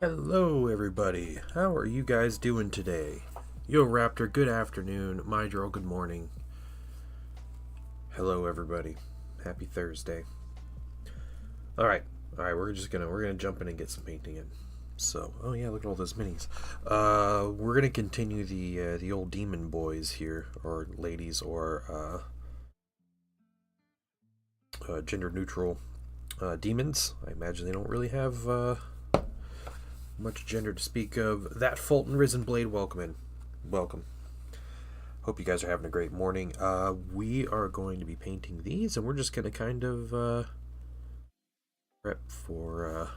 Hello, everybody. How are you guys doing today? Yo, Raptor, good afternoon. Mydro, good morning. Hello, everybody. Happy Thursday. All right, we're gonna jump in and get some painting in. So, oh yeah, look at all those minis. We're gonna continue the old demon boys here, or ladies, or gender neutral demons. I imagine they don't really have much gender to speak of. That Fulton Risen Blade, welcome in. Welcome. Hope you guys are having a great morning. We are going to be painting these, and we're just going to kind of prep for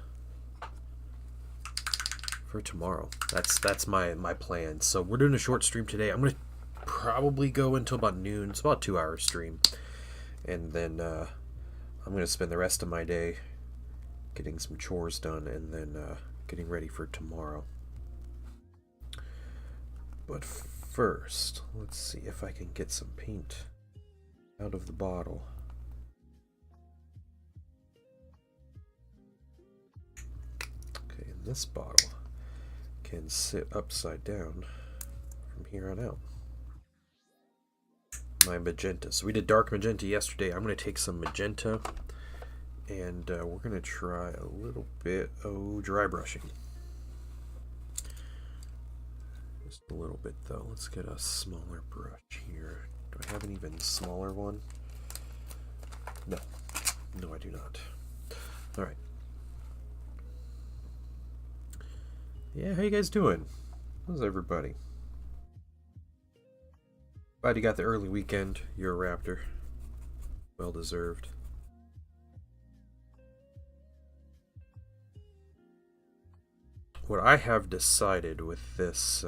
tomorrow. That's my plan. So we're doing a short stream today. I'm going to probably go until about noon. It's about a 2-hour stream. And then I'm going to spend the rest of my day getting some chores done, and then getting ready for tomorrow. But first, let's see if I can get some paint out of the bottle. Okay, and this bottle can sit upside down from here on out. My magenta. So we did dark magenta yesterday. I'm going to take some magenta, and we're going to try a little bit of dry brushing. Just a little bit though. Let's get a smaller brush here. Do I have an even smaller one? No. No, I do not. Alright. Yeah, how you guys doing? How's everybody? Glad you got the early weekend. You're a Raptor. Well deserved. What I have decided with this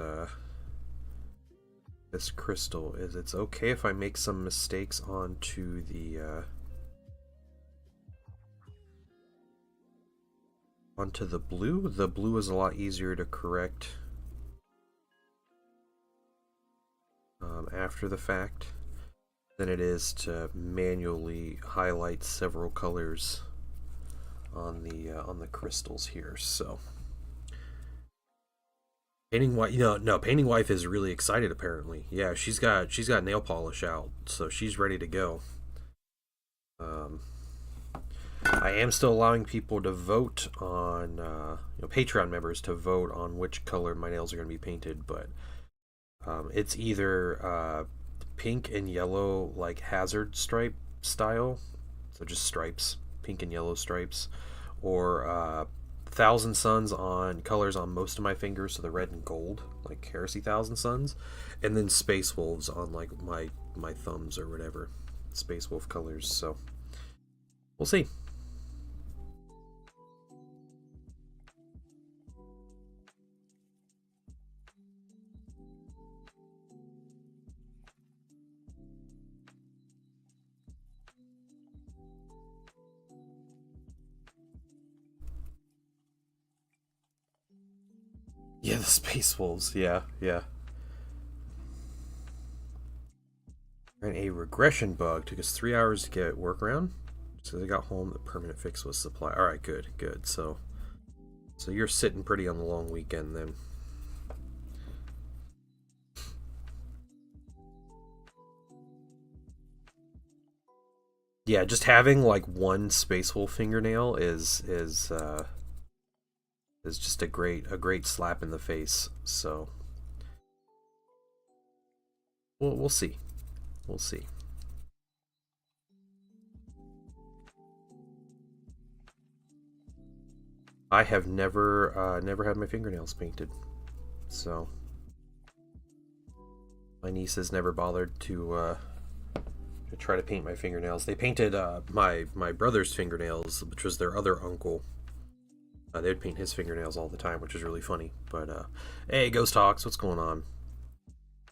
this crystal is it's okay if I make some mistakes onto the blue. The blue is a lot easier to correct after the fact than it is to manually highlight several colors on the crystals here. So Painting wife, no, painting wife is really excited. Apparently, yeah, she's got nail polish out, so she's ready to go. I am still allowing people to vote on, Patreon members to vote on which color my nails are going to be painted, but it's either pink and yellow, like hazard stripe style, so just stripes, pink and yellow stripes, or Thousand Suns on colors on most of my fingers, so the red and gold, like Heresy Thousand Suns, and then Space Wolves on like my thumbs or whatever, Space Wolf colors. So we'll see. Yeah, the Space Wolves. Yeah. And a regression bug took us 3 hours to get workaround. So they got home. The permanent fix was supply. All right, good. So you're sitting pretty on the long weekend then. Yeah, just having like one Space Wolf fingernail is just a great slap in the face. So we'll see. We'll see. I have never had my fingernails painted, so my niece has never bothered to try to paint my fingernails. They painted my brother's fingernails, which was their other uncle. They would paint his fingernails all the time, which is really funny. But hey, Ghost Hawks, what's going on?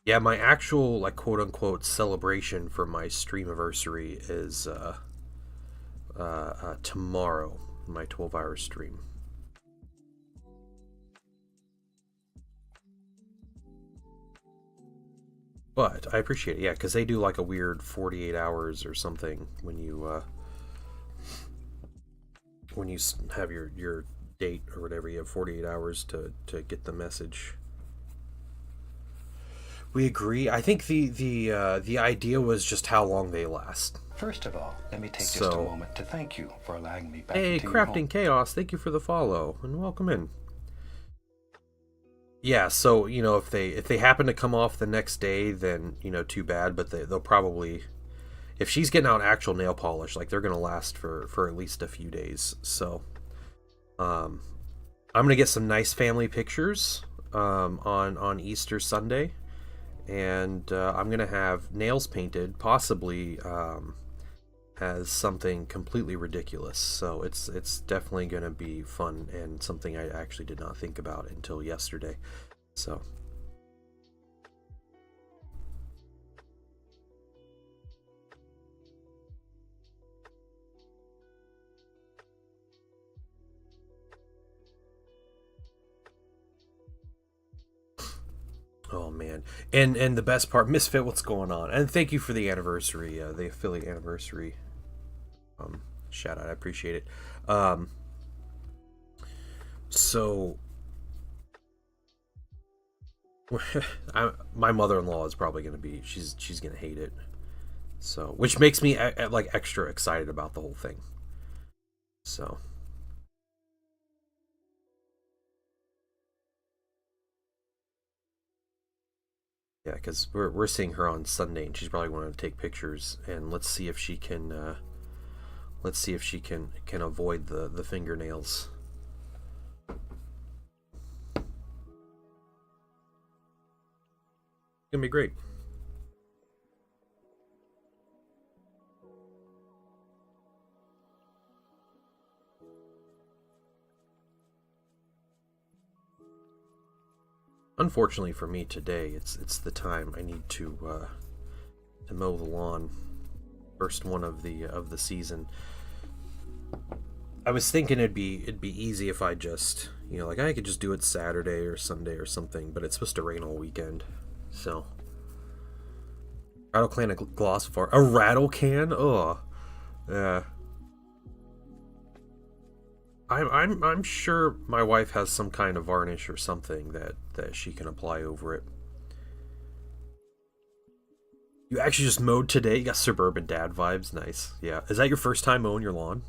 Yeah, my actual like quote unquote celebration for my streamiversary is tomorrow, my 12-hour stream. But I appreciate it, yeah, because they do like a weird 48 hours or something when you have your date or whatever. You have 48 hours to get the message. We agree. I think the idea was just how long they last. First of all, let me take just a moment to thank you for allowing me back into your home. Hey, Crafting Chaos, thank you for the follow and welcome in. Yeah, so if they happen to come off the next day, then too bad. But they'll probably, if she's getting out actual nail polish, like they're gonna last for at least a few days. So, I'm gonna get some nice family pictures on Easter Sunday, and I'm gonna have nails painted, possibly as something completely ridiculous. So it's definitely gonna be fun and something I actually did not think about until yesterday. So. Oh man, and the best part, Misfit, what's going on? And thank you for the anniversary, the affiliate anniversary. Shout out, I appreciate it. So, my mother-in-law is probably gonna be she's gonna hate it. So, which makes me like extra excited about the whole thing. So. Yeah, because we're seeing her on Sunday, and she's probably wanting to take pictures. And let's see if she can avoid the fingernails. It's gonna be great. Unfortunately for me today, it's the time I need to mow the lawn. First one of the season. I was thinking it'd be easy if I just like I could just do it Saturday or Sunday or something, but it's supposed to rain all weekend. So Rattle Can, a Glossivar, a Rattle Can. Oh, yeah. I'm sure my wife has some kind of varnish or something that she can apply over it. You actually just mowed today? You got suburban dad vibes. Nice. Yeah. Is that your first time mowing your lawn?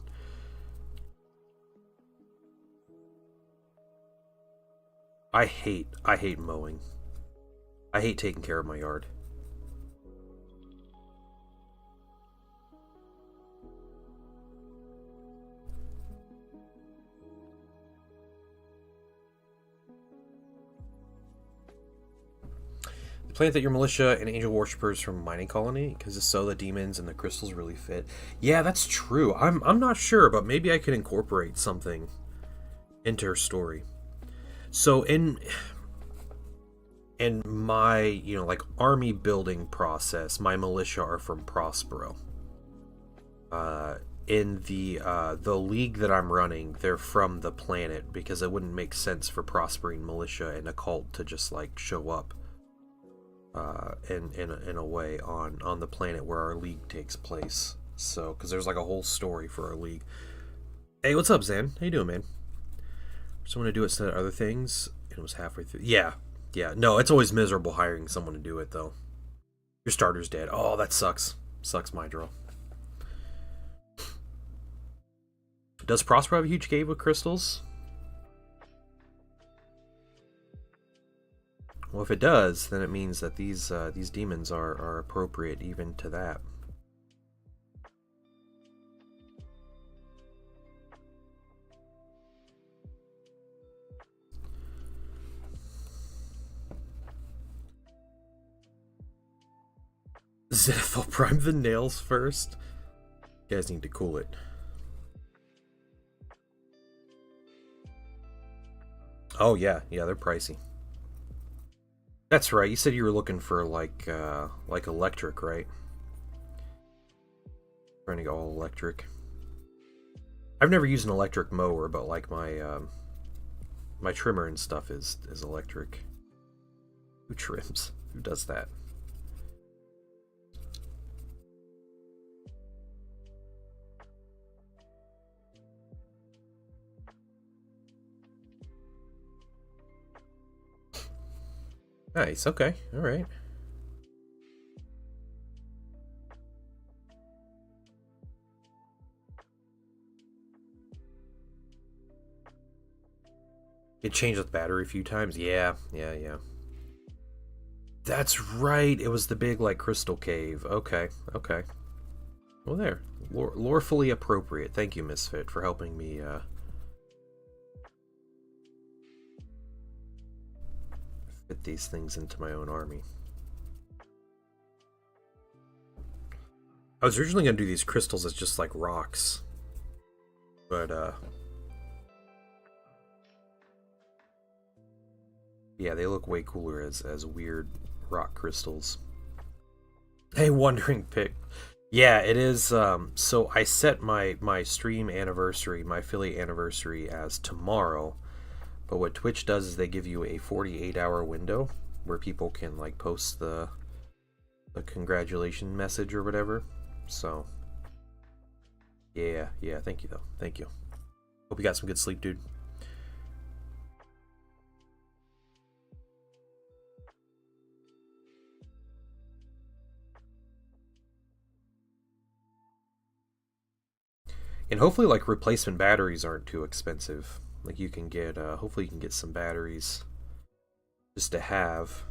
I hate mowing. I hate taking care of my yard. Plant that your militia and angel worshippers from mining colony, because it's so the demons and the crystals really fit. Yeah, that's true. I'm not sure, but maybe I could incorporate something into her story. So in my like army building process, my militia are from Prospero. In the league that I'm running, they're from the planet, because it wouldn't make sense for Prospering militia and a cult to just like show up in a way on the planet where our league takes place. So, because there's like a whole story for our league. Hey, what's up, Zan? How you doing, man? Just want to do it instead of other things. It was halfway through. Yeah. No, it's always miserable hiring someone to do it, though. Your starter's dead. Oh, that sucks. Sucks, Mydro. Does Prospero have a huge cave with crystals? Well, if it does, then it means that these demons are appropriate even to that. Zenithal, prime the nails first. You guys need to cool it. Oh yeah, they're pricey. That's right. You said you were looking for like electric, right? Trying to go all electric. I've never used an electric mower, but like my trimmer and stuff is electric. Who trims? Who does that? Nice. Okay. All right. It changed with battery a few times. Yeah. Yeah. That's right. It was the big like crystal cave. Okay. Okay. Well, there. Lorefully appropriate. Thank you, Misfit, for helping me fit these things into my own army. I was originally going to do these crystals as just like rocks. But, yeah, they look way cooler as weird rock crystals. Hey, Wandering Pig. Yeah, it is. So I set my stream anniversary, my affiliate anniversary, as tomorrow. But what Twitch does is they give you a 48-hour window where people can like post the congratulation message or whatever. So yeah. Thank you though. Thank you. Hope you got some good sleep, dude. And hopefully, like, replacement batteries aren't too expensive. Like, you can get, hopefully, you can get some batteries just to have.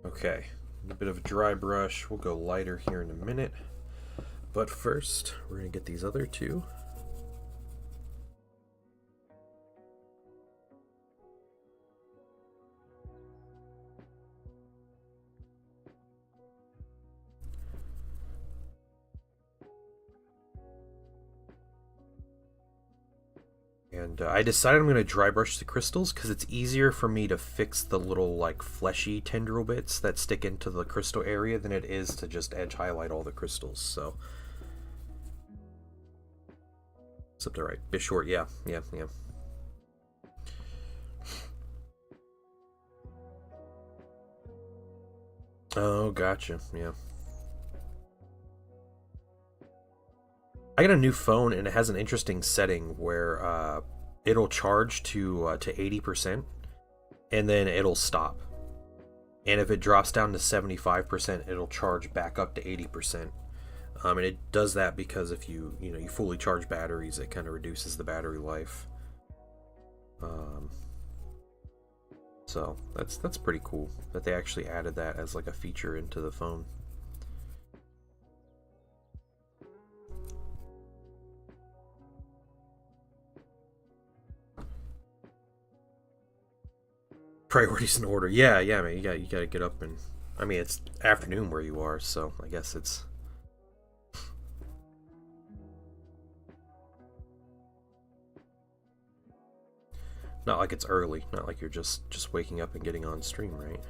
Okay, a bit of a dry brush. We'll go lighter here in a minute. But first, we're going to get these other two. And I decided I'm going to dry brush the crystals because it's easier for me to fix the little like fleshy tendril bits that stick into the crystal area than it is to just edge highlight all the crystals. So, except all right, bit short, yeah. Oh, gotcha, yeah. I got a new phone and it has an interesting setting where it'll charge to 80% and then it'll stop. And if it drops down to 75%, it'll charge back up to 80%. And it does that because if you fully charge batteries, it kind of reduces the battery life. So that's pretty cool that they actually added that as like a feature into the phone. Priorities in order. Yeah, man. You got to get up and. I mean, it's afternoon where you are, so I guess it's. Not like it's early. Not like you're just waking up and getting on stream, right?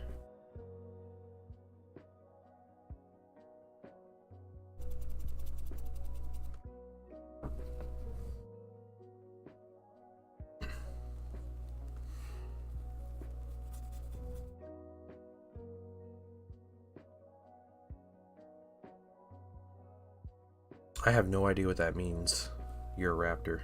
I have no idea what that means. You're a raptor.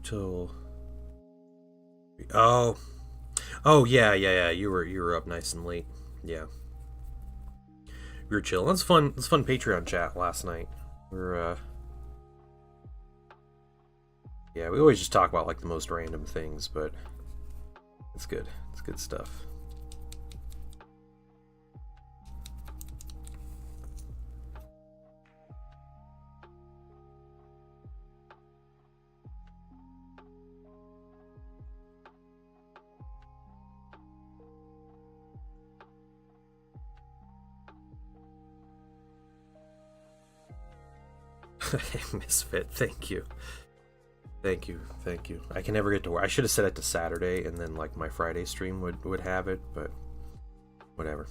Till. Oh yeah. You were up nice and late. Yeah. We were chilling. That's fun. It's fun Patreon chat last night. We're yeah, we always just talk about like the most random things, but it's good. It's good stuff. Misfit, thank you. Thank you, thank you. I can never get to work. I should have set it to Saturday, and then like my Friday stream would have it, but whatever.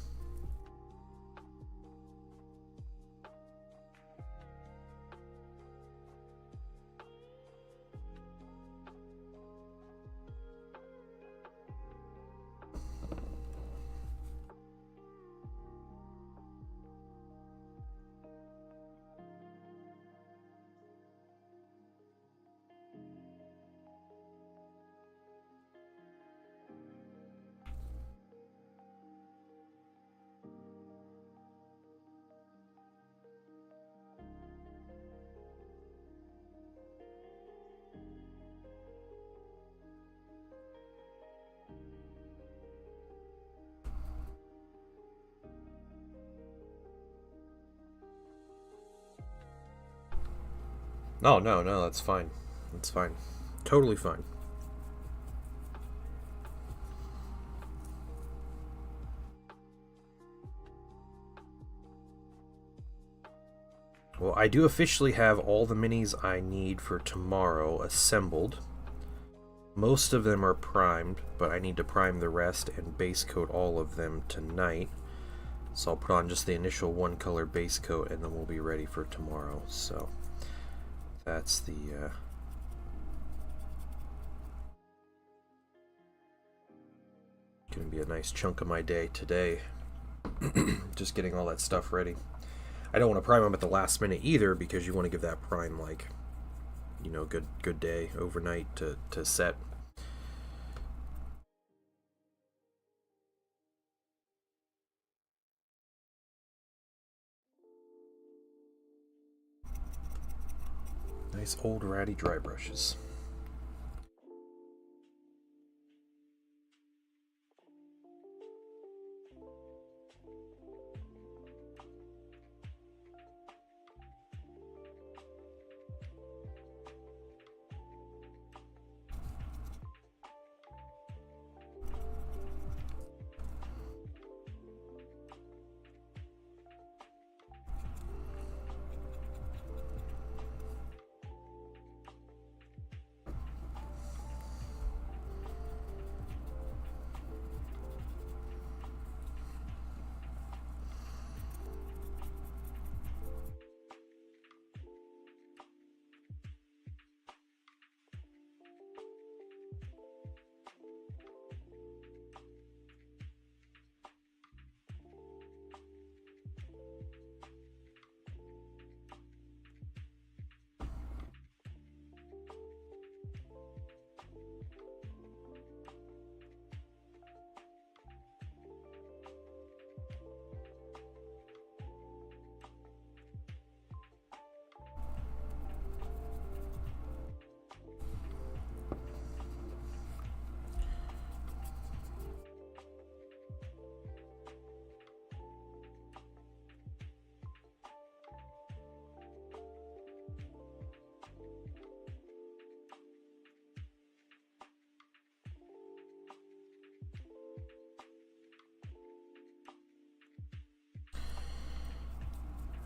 No, no, no, that's fine. That's fine. Totally fine. Well, I do officially have all the minis I need for tomorrow assembled. Most of them are primed, but I need to prime the rest and base coat all of them tonight. So I'll put on just the initial one color base coat and then we'll be ready for tomorrow. So that's the gonna be a nice chunk of my day today. Just getting all that stuff ready. I don't want to prime them at the last minute either, because you want to give that prime, like, you know, good day overnight to set. Nice old ratty dry brushes.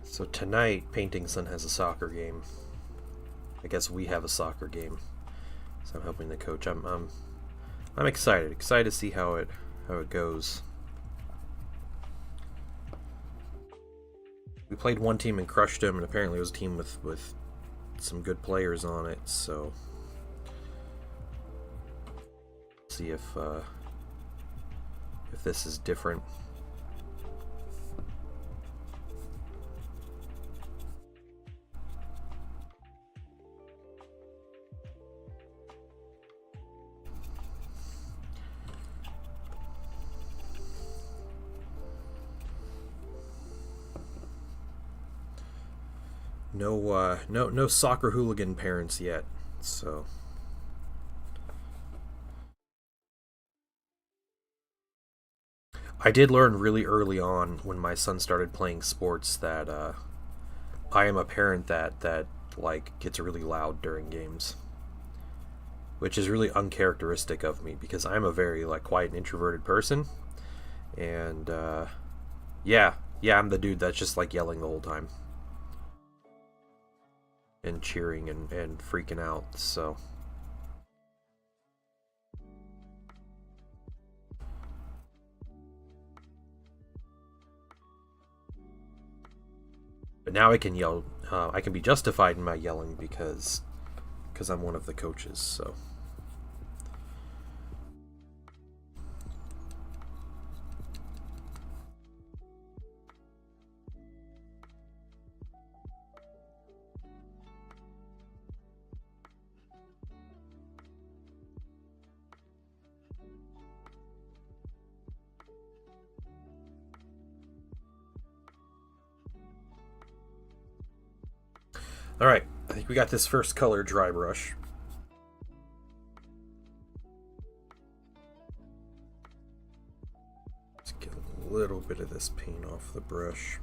So tonight, Painting Sun has a soccer game. I guess we have a soccer game, so I'm helping the coach. I'm excited to see how it goes. We played one team and crushed them, and apparently it was a team with some good players on it. So see if this is different. No soccer hooligan parents yet, so. I did learn really early on when my son started playing sports that I am a parent that like gets really loud during games, which is really uncharacteristic of me because I'm a very like quiet and introverted person, and yeah, I'm the dude that's just like yelling the whole time and cheering and freaking out. So But now I can yell. I can be justified in my yelling because I'm one of the coaches. So. Alright, I think we got this first color dry brush. Let's get a little bit of this paint off the brush.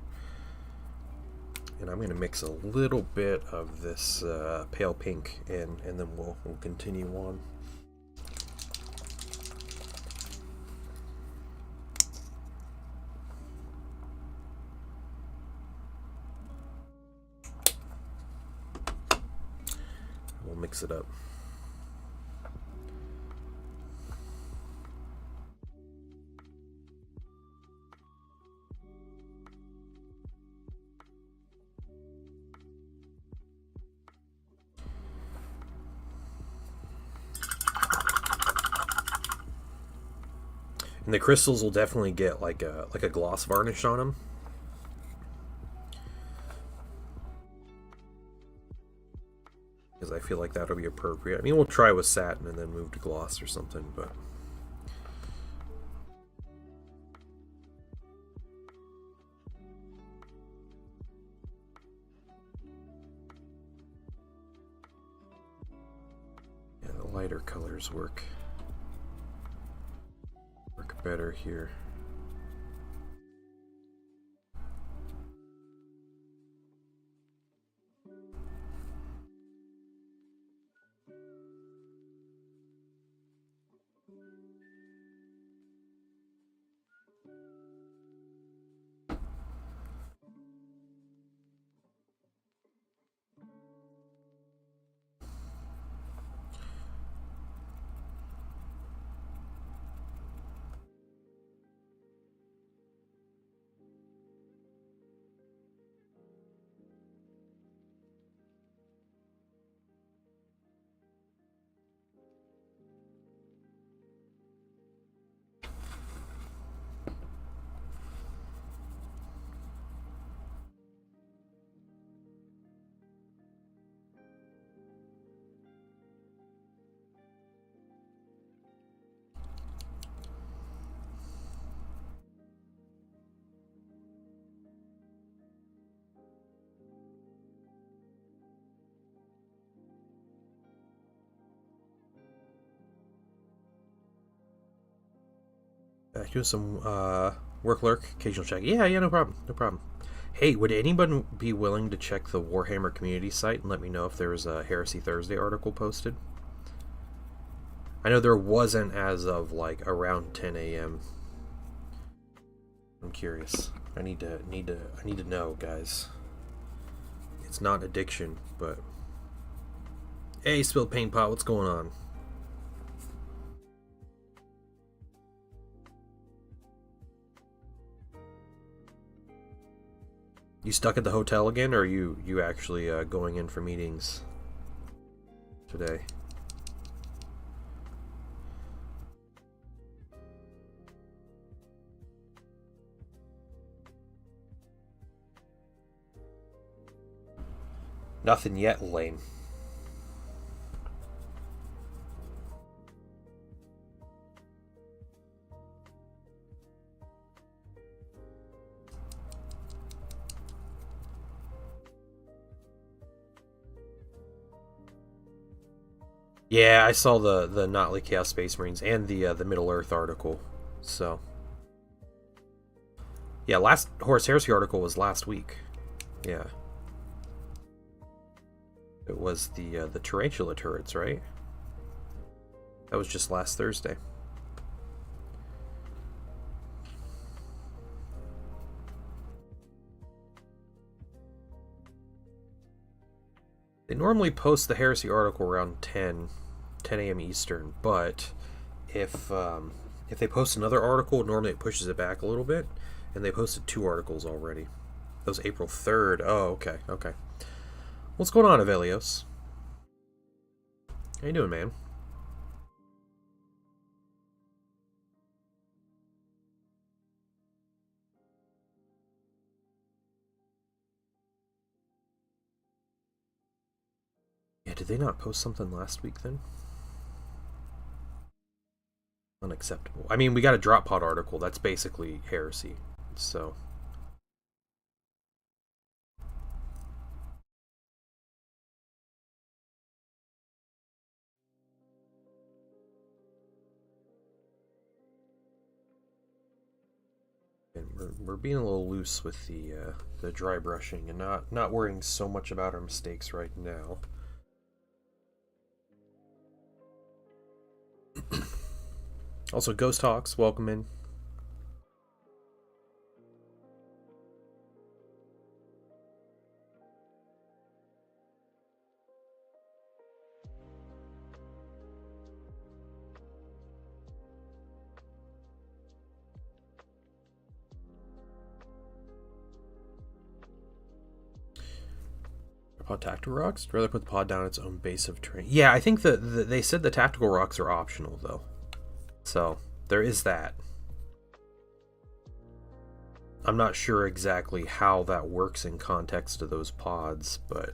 And I'm going to mix a little bit of this pale pink, and then we'll continue on. We'll mix it up. And the crystals will definitely get like a gloss varnish on them. Because I feel like that'll be appropriate. I mean, we'll try with satin and then move to gloss or something, but... yeah, the lighter colors work better here. Doing some work lurk, occasional check. Yeah, no problem, no problem. Hey, would anyone be willing to check the Warhammer community site and let me know if there was a Heresy Thursday article posted? I know there wasn't as of like around 10 a.m. I'm curious. I need to know, guys. It's not addiction, but hey, Spilled Paint Pot, what's going on? You stuck at the hotel again, or are you actually going in for meetings today? Nothing yet, lame. Yeah, I saw the Notley Chaos Space Marines and the Middle Earth article. So yeah, last Horus Heresy article was last week. Yeah, it was the Tarantula turrets, right? That was just last Thursday. They normally post the Heresy article around 10 a.m. Eastern, but if they post another article, normally it pushes it back a little bit, and they posted 2 articles already. That was April 3rd. Oh, okay, okay. What's going on, Avelios? How you doing, man? Yeah, did they not post something last week then? Unacceptable. I mean, we got a drop pod article. That's basically heresy. So. And we're being a little loose with the dry brushing and not worrying so much about our mistakes right now. Also, Ghost Hawks, welcome in. Pod tactical rocks? I'd rather put the pod down its own base of terrain. Yeah, I think they said the tactical rocks are optional though, so there is that. I'm not sure exactly how that works in context of those pods, but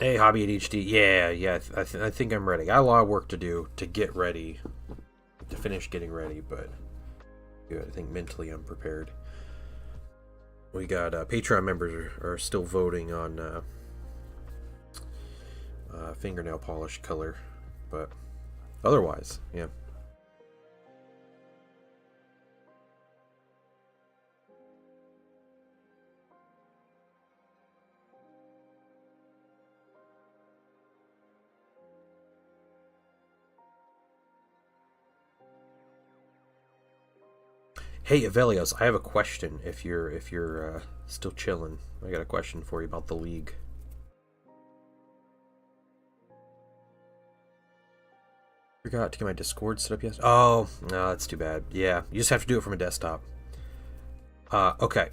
hey, Hobby ADHD. Yeah. I think I'm ready. I got a lot of work to do to get ready, to finish getting ready, but I think mentally I'm prepared. We got Patreon members are still voting on fingernail polish color, but otherwise, yeah. Hey Avelios, I have a question. If you're still chilling, I got a question for you about the league. Forgot to get my Discord set up yesterday. Oh, no, that's too bad. Yeah, you just have to do it from a desktop. Okay.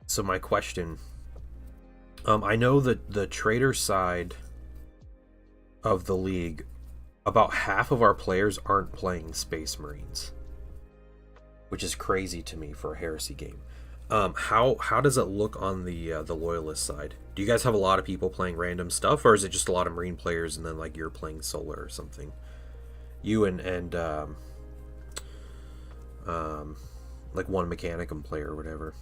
So my question. I know that the trader side of the league, about half of our players aren't playing Space Marines, which is crazy to me for a heresy game. How does it look on the loyalist side? Do you guys have a lot of people playing random stuff, or is it just a lot of Marine players and then like you're playing Solar or something? You and like one Mechanicum player or whatever.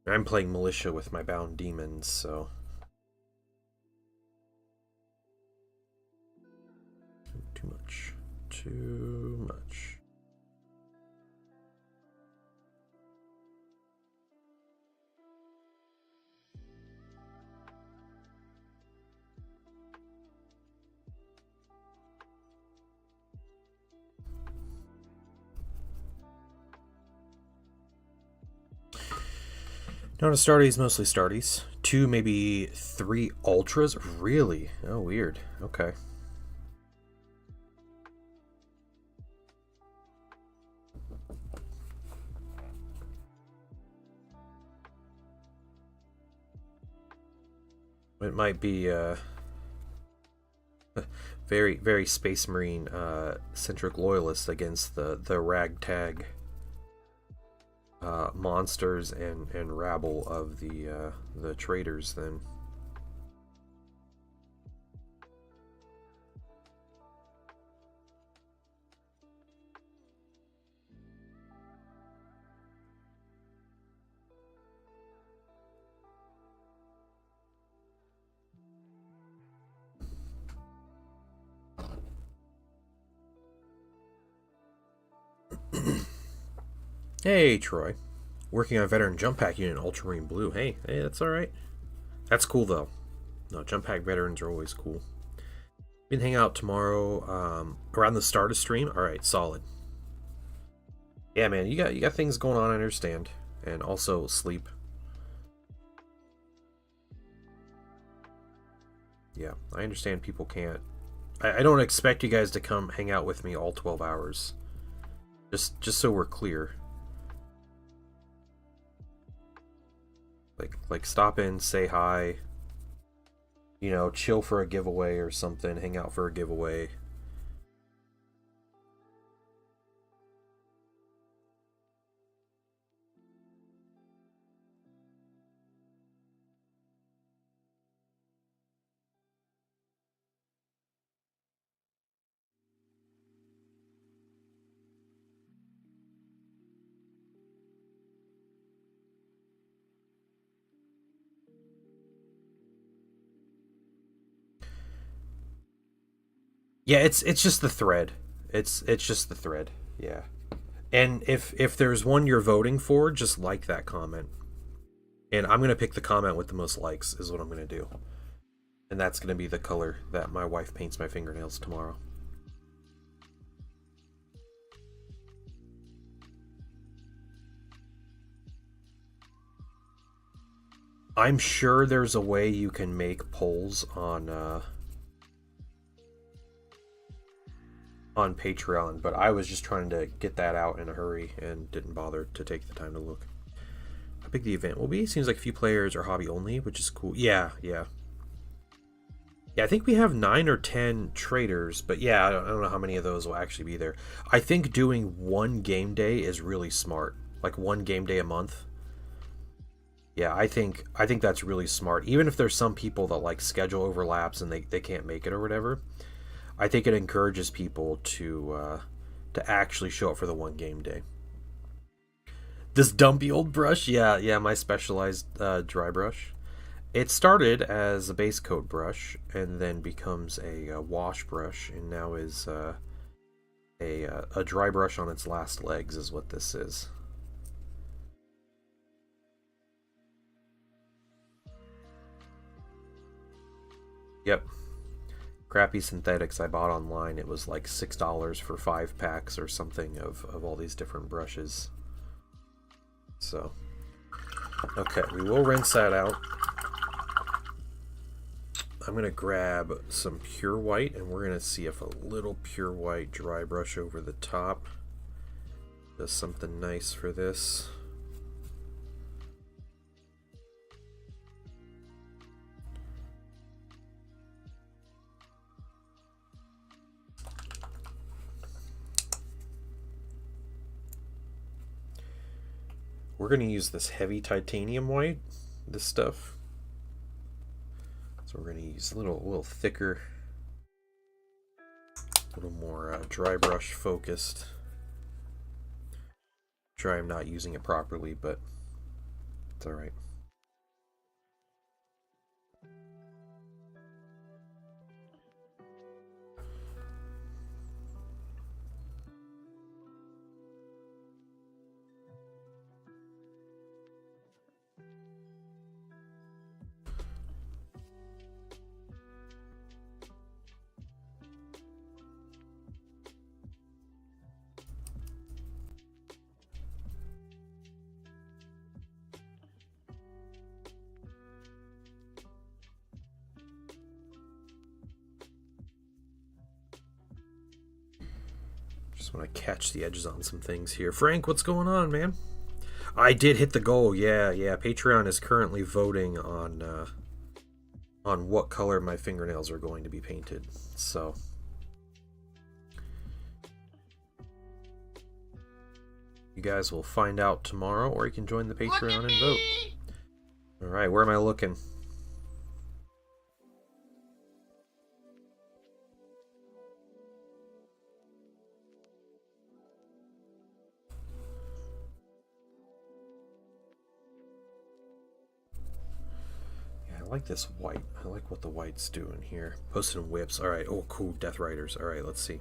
I'm playing Militia with my Bound Demons, so too much. Too much. Not a Stardies, mostly Stardies. 2, maybe 3 Ultras? Really? Oh, weird. Okay. It might be very, very Space Marine centric loyalists against the ragtag monsters and rabble of the traders then. Hey, Troy. Working on veteran jump pack unit ultramarine blue. Hey, that's alright. That's cool, though. No, jump pack veterans are always cool. We can hang out tomorrow around the start of stream. Alright, solid. Yeah, man, you got things going on, I understand. And also sleep. Yeah, I understand people can't. I don't expect you guys to come hang out with me all 12 hours. Just so we're clear. Like stop in, say hi. You know, chill for a giveaway or something, hang out for a giveaway. Yeah, it's just the thread. It's just the thread. Yeah. And if there's one you're voting for, just like that comment. And I'm gonna pick the comment with the most likes is what I'm gonna do. And that's gonna be the color that my wife paints my fingernails tomorrow. I'm sure there's a way you can make polls on Patreon, but I was just trying to get that out in a hurry and didn't bother to take the time to look. How big the event will be? Seems like a few players are hobby only, which is cool. Yeah. Yeah, I think we have 9 or 10 traders, but yeah, I don't know how many of those will actually be there. I think doing one game day is really smart. Like one game day a month. Yeah, I think that's really smart. Even if there's some people that like schedule overlaps and they can't make it or whatever, I think it encourages people to actually show up for the one game day. This dumpy old brush, yeah, my specialized dry brush. It started as a base coat brush and then becomes a wash brush, and now is a dry brush on its last legs is what this is. Yep. Crappy synthetics I bought online. It was like $6 for 5 packs or something of all these different brushes. So, okay, we will rinse that out. I'm going to grab some pure white, and we're going to see if a little pure white dry brush over the top does something nice for this. We're going to use this heavy titanium white, this stuff. So we're going to use a little thicker, a little more dry brush focused. Sure, I'm not using it properly, but it's alright. Just want to catch the edges on some things here. Frank, what's going on, man? I did hit the goal. Yeah. Patreon is currently voting on what color my fingernails are going to be painted. So you guys will find out tomorrow, or you can join the Patreon and vote. All right, where am I looking? I like this white. I like what the white's doing here. Posted in whips. Alright. Oh, cool. Death Riders. Alright, let's see.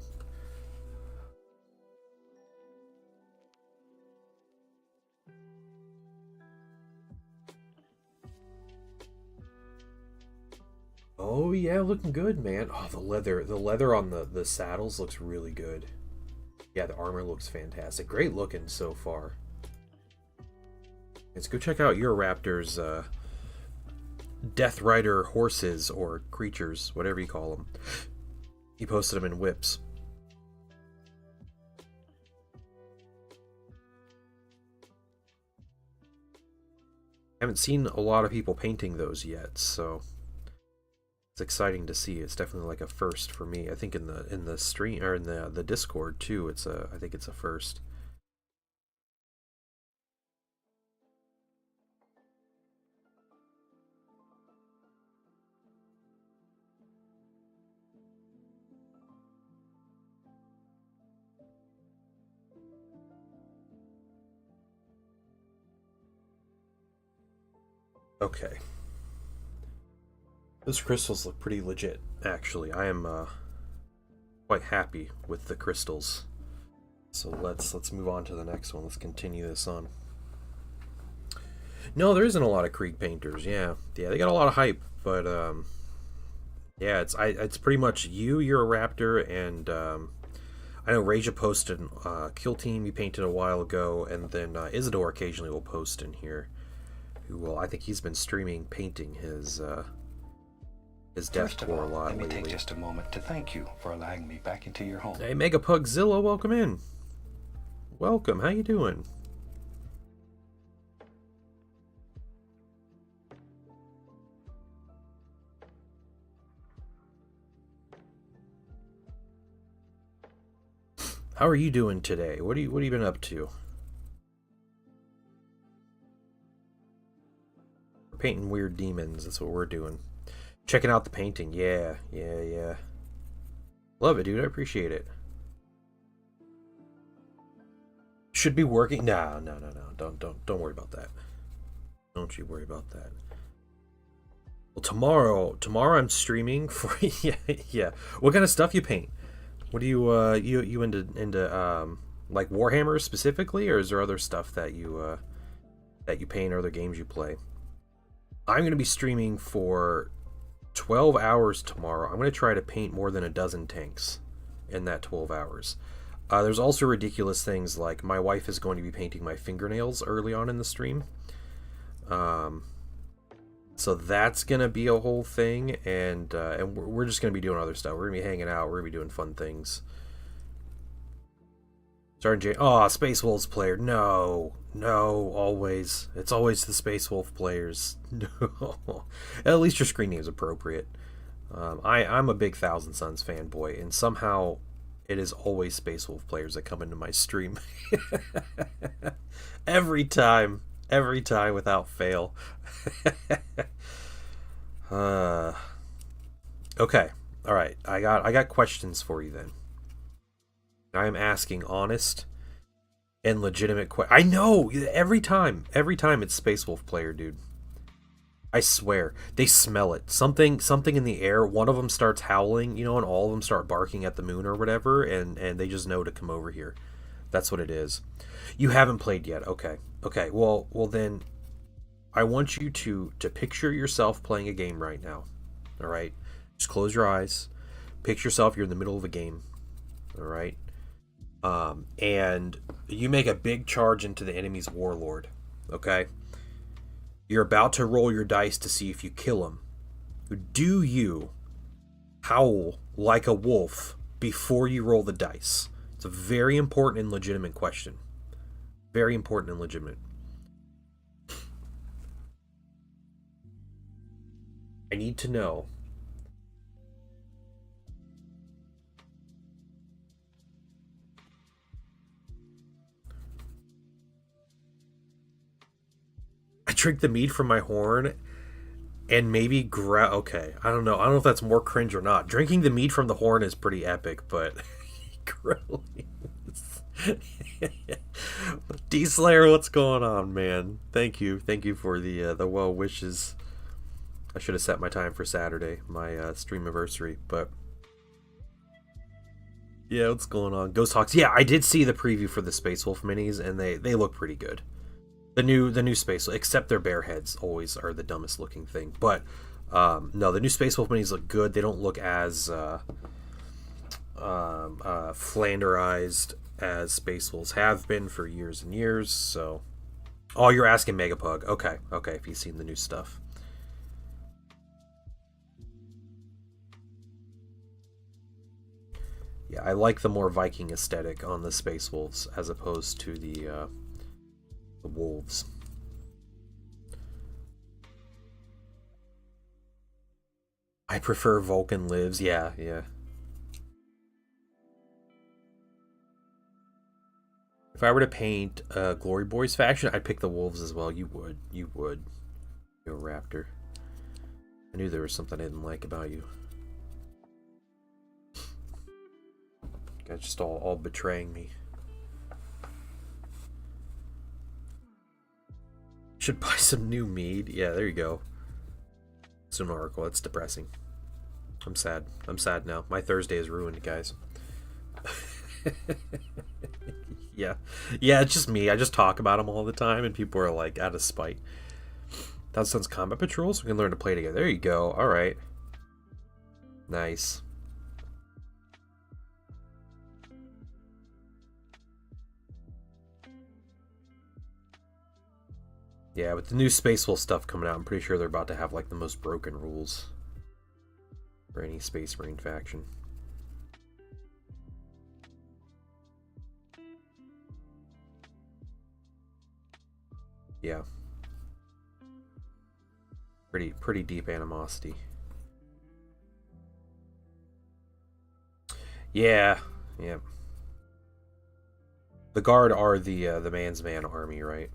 Oh yeah, looking good, man. Oh, the leather on the saddles looks really good. Yeah, the armor looks fantastic. Great looking so far. Let's go check out your Raptor's Death Rider horses or creatures, whatever you call them. He posted them in whips. Haven't seen a lot of people painting those yet, so it's exciting to see. It's definitely like a first for me. I think in the stream or in the Discord too. I think it's a first. Okay. Those crystals look pretty legit, actually. I am quite happy with the crystals. So let's move on to the next one. Let's continue this on. No, there isn't a lot of Krieg painters. Yeah, they got a lot of hype, but yeah, it's pretty much you're a Raptor, and I know Raja posted Kill Team he painted a while ago, and then Isidore occasionally will post in here. I think he's been streaming painting his Death War a lot lately. Let me take just a moment to thank you for allowing me back into your home. Hey, Megapugzilla, welcome in. Welcome. How you doing? How are you doing today? What have you been up to? Painting weird demons. That's what we're doing. Checking out the painting. Yeah. Love it, dude. I appreciate it. Should be working. No. Don't worry about that. Don't you worry about that. Well, tomorrow I'm streaming for yeah. What kind of stuff you paint? What do you into like Warhammer specifically, or is there other stuff that you paint or other games you play? I'm going to be streaming for 12 hours tomorrow. I'm going to try to paint more than a dozen tanks in that 12 hours. There's also ridiculous things like my wife is going to be painting my fingernails early on in the stream. So that's going to be a whole thing, and we're just going to be doing other stuff. We're going to be hanging out. We're going to be doing fun things. Sergeant J. Oh, Space Wolves player. No, always. It's always the Space Wolf players. No. At least your screen name is appropriate. I'm a big Thousand Suns fanboy, and somehow it is always Space Wolf players that come into my stream. Every time without fail. Okay, all right. I got questions for you then. I am asking honest and legitimate questions. I know every time it's Space Wolf player, dude. I swear they smell it. Something in the air. One of them starts howling, and all of them start barking at the moon or whatever, and they just know to come over here. That's what it is. You haven't played yet. Okay. Well then, I want you to picture yourself playing a game right now. All right. Just close your eyes. Picture yourself. You're in the middle of a game. All right. And you make a big charge into the enemy's warlord, okay? You're about to roll your dice to see if you kill him. Do you howl like a wolf before you roll the dice? It's a very important and legitimate question. Very important and legitimate. I need to know. I drink the mead from my horn and maybe okay, I don't know if that's more cringe or not. Drinking the mead from the horn is pretty epic, but grilling. D-Slayer, what's going on, man? Thank you for the well wishes. I should have set my time for Saturday, my stream anniversary, but yeah, what's going on? Ghost Hawks. Yeah, I did see the preview for the Space Wolf minis, and they look pretty good. The new Space, except their bear heads always are the dumbest looking thing. But No, the new Space Wolf minis look good. They don't look as flanderized as Space Wolves have been for years and years. So, oh, you're asking Megapug. Okay, okay. If you've seen the new stuff. Yeah, I like the more Viking aesthetic on the Space Wolves as opposed to the wolves. I prefer Vulcan Lives. Yeah, yeah. If I were to paint a Glory Boys faction, I'd pick the wolves as well. You would. You would. You're a raptor. I knew there was something I didn't like about you. Guys just all betraying me. Should buy some new mead. Yeah, there you go. It's an oracle. It's depressing. I'm sad. I'm sad now. My Thursday is ruined, guys. Yeah. Yeah, it's just me. I just talk about them all the time, and people are like out of spite. That sounds combat patrol, so we can learn to play together. There you go. All right. Nice. Yeah, with the new Space Wolf stuff coming out, I'm pretty sure they're about to have like the most broken rules for any Space Marine faction. Yeah. Pretty deep animosity. Yeah, yeah. The Guard are the man's man army, right?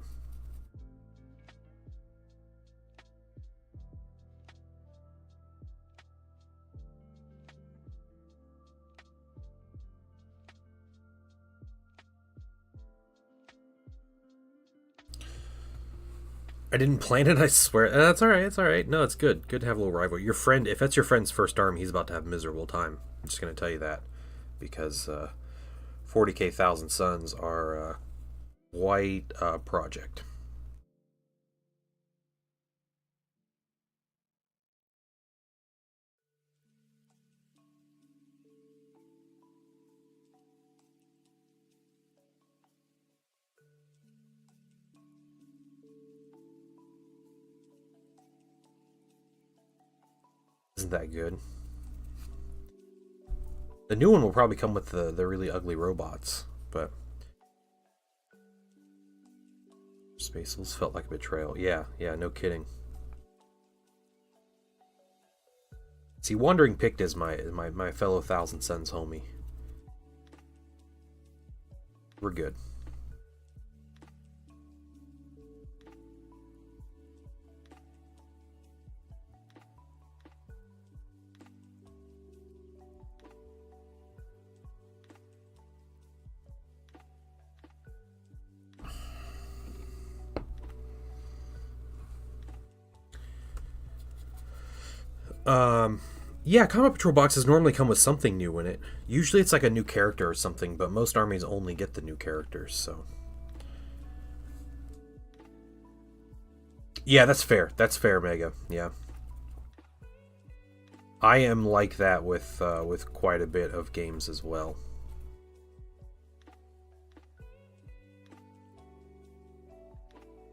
I didn't plan it, I swear. That's alright, it's alright. No, it's good. Good to have a little rival. Your friend, if that's your friend's first army, he's about to have a miserable time. I'm just going to tell you that. Because 40k Thousand Suns are quite a project. Isn't that good? The new one will probably come with the really ugly robots, but Space Wolves felt like a betrayal. Yeah, yeah, no kidding. See, Wandering Pict is my fellow Thousand Suns homie. We're good. Yeah, Combat Patrol boxes normally come with something new in it. Usually it's like a new character or something, but most armies only get the new characters, so. Yeah, that's fair. That's fair, Mega. Yeah. I am like that with quite a bit of games as well.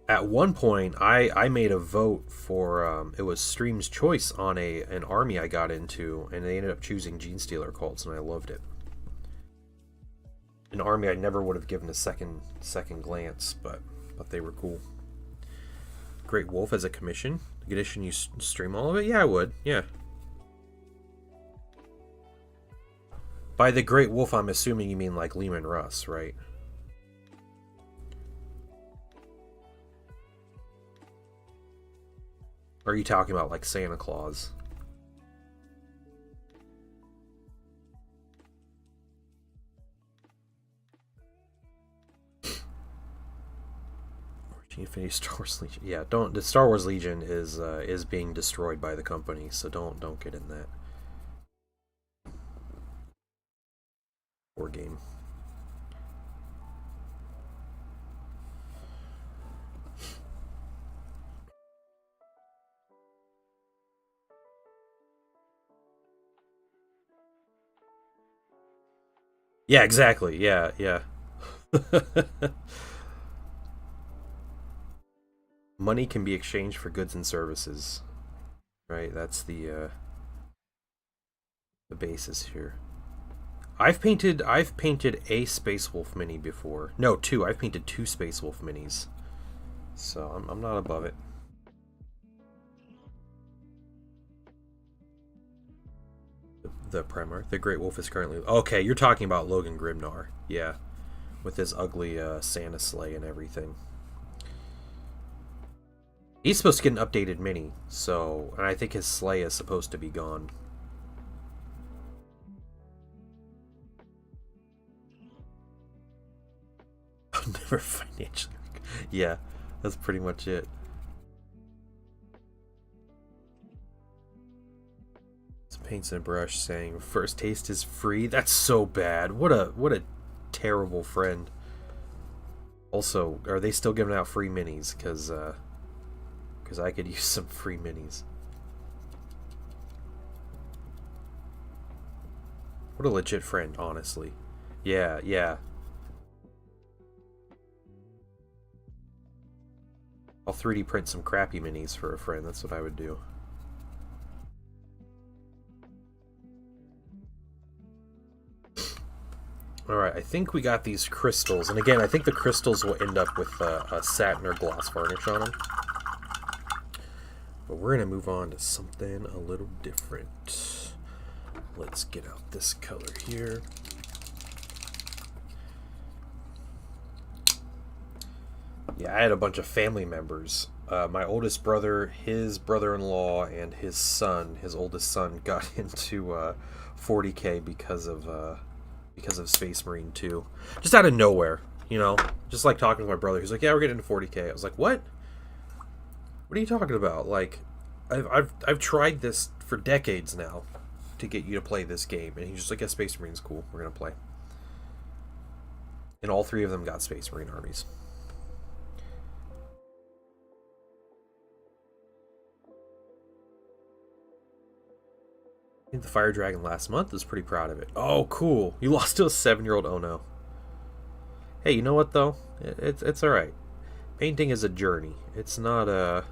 At one point, I made a vote for it was Stream's choice on an army I got into, and they ended up choosing Genestealer cults, and I loved it. An army I never would have given a second glance, but they were cool. Great Wolf as a commission. Edition, you stream all of it? Yeah, I would. Yeah. By the Great Wolf, I'm assuming you mean like Leman Russ, right? Or are you talking about like Santa Claus? Infinity Star Wars Legion. Yeah, don't. The Star Wars Legion is being destroyed by the company, so don't get in that. War game. Yeah, exactly. Yeah, yeah. Money can be exchanged for goods and services, right? That's the basis here. I've painted a Space Wolf mini before. No, two. I've painted two Space Wolf minis, so I'm not above it. The Primarch, the Great Wolf is currently okay. You're talking about Logan Grimnar, yeah, with his ugly Santa sleigh and everything. He's supposed to get an updated mini, so and I think his sleigh is supposed to be gone. I'll never financially. Yeah, that's pretty much it. It's Paints and Brush saying first taste is free. That's so bad. What a terrible friend. Also, are they still giving out free minis? Because I could use some free minis. What a legit friend, honestly. Yeah, yeah. I'll 3D print some crappy minis for a friend. That's what I would do. Alright, I think we got these crystals. And again, I think the crystals will end up with a satin or gloss varnish on them. But we're going to move on to something a little different. Let's get out this color here. Yeah, I had a bunch of family members. My oldest brother, his brother-in-law, and his son, his oldest son, got into 40K because of Space Marine 2. Just out of nowhere, you know? Just like talking to my brother. He's like, yeah, we're getting into 40K. I was like, what? What are you talking about? Like, I've tried this for decades now to get you to play this game. And he's just like, yeah, Space Marine's cool. We're going to play. And all three of them got Space Marine armies. I think the Fire Dragon last month. Was pretty proud of it. Oh, cool. You lost to a 7-year-old. Oh, no. Hey, you know what, though? It's alright. Painting is a journey. It's not a...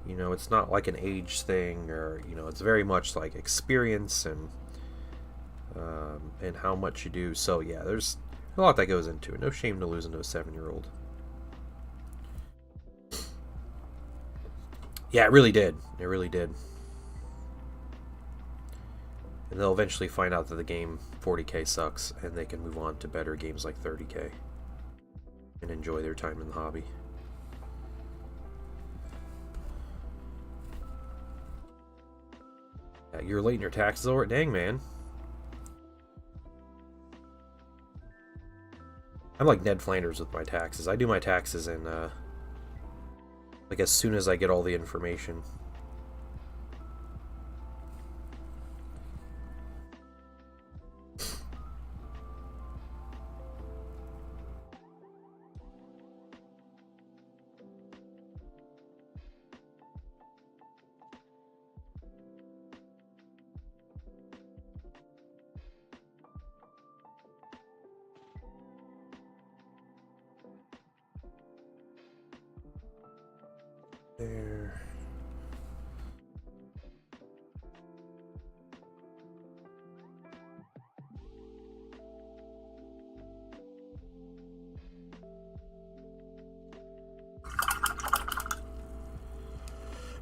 You know, it's not like an age thing, or, you know, it's very much like experience and how much you do. So, yeah, there's a lot that goes into it. No shame to losing to a 7-year-old. Yeah, it really did. It really did. And they'll eventually find out that the game 40K sucks, and they can move on to better games like 30K and enjoy their time in the hobby. Yeah, you're late in your taxes over. Dang, man. I'm like Ned Flanders with my taxes. I do my taxes in, like, as soon as I get all the information. There.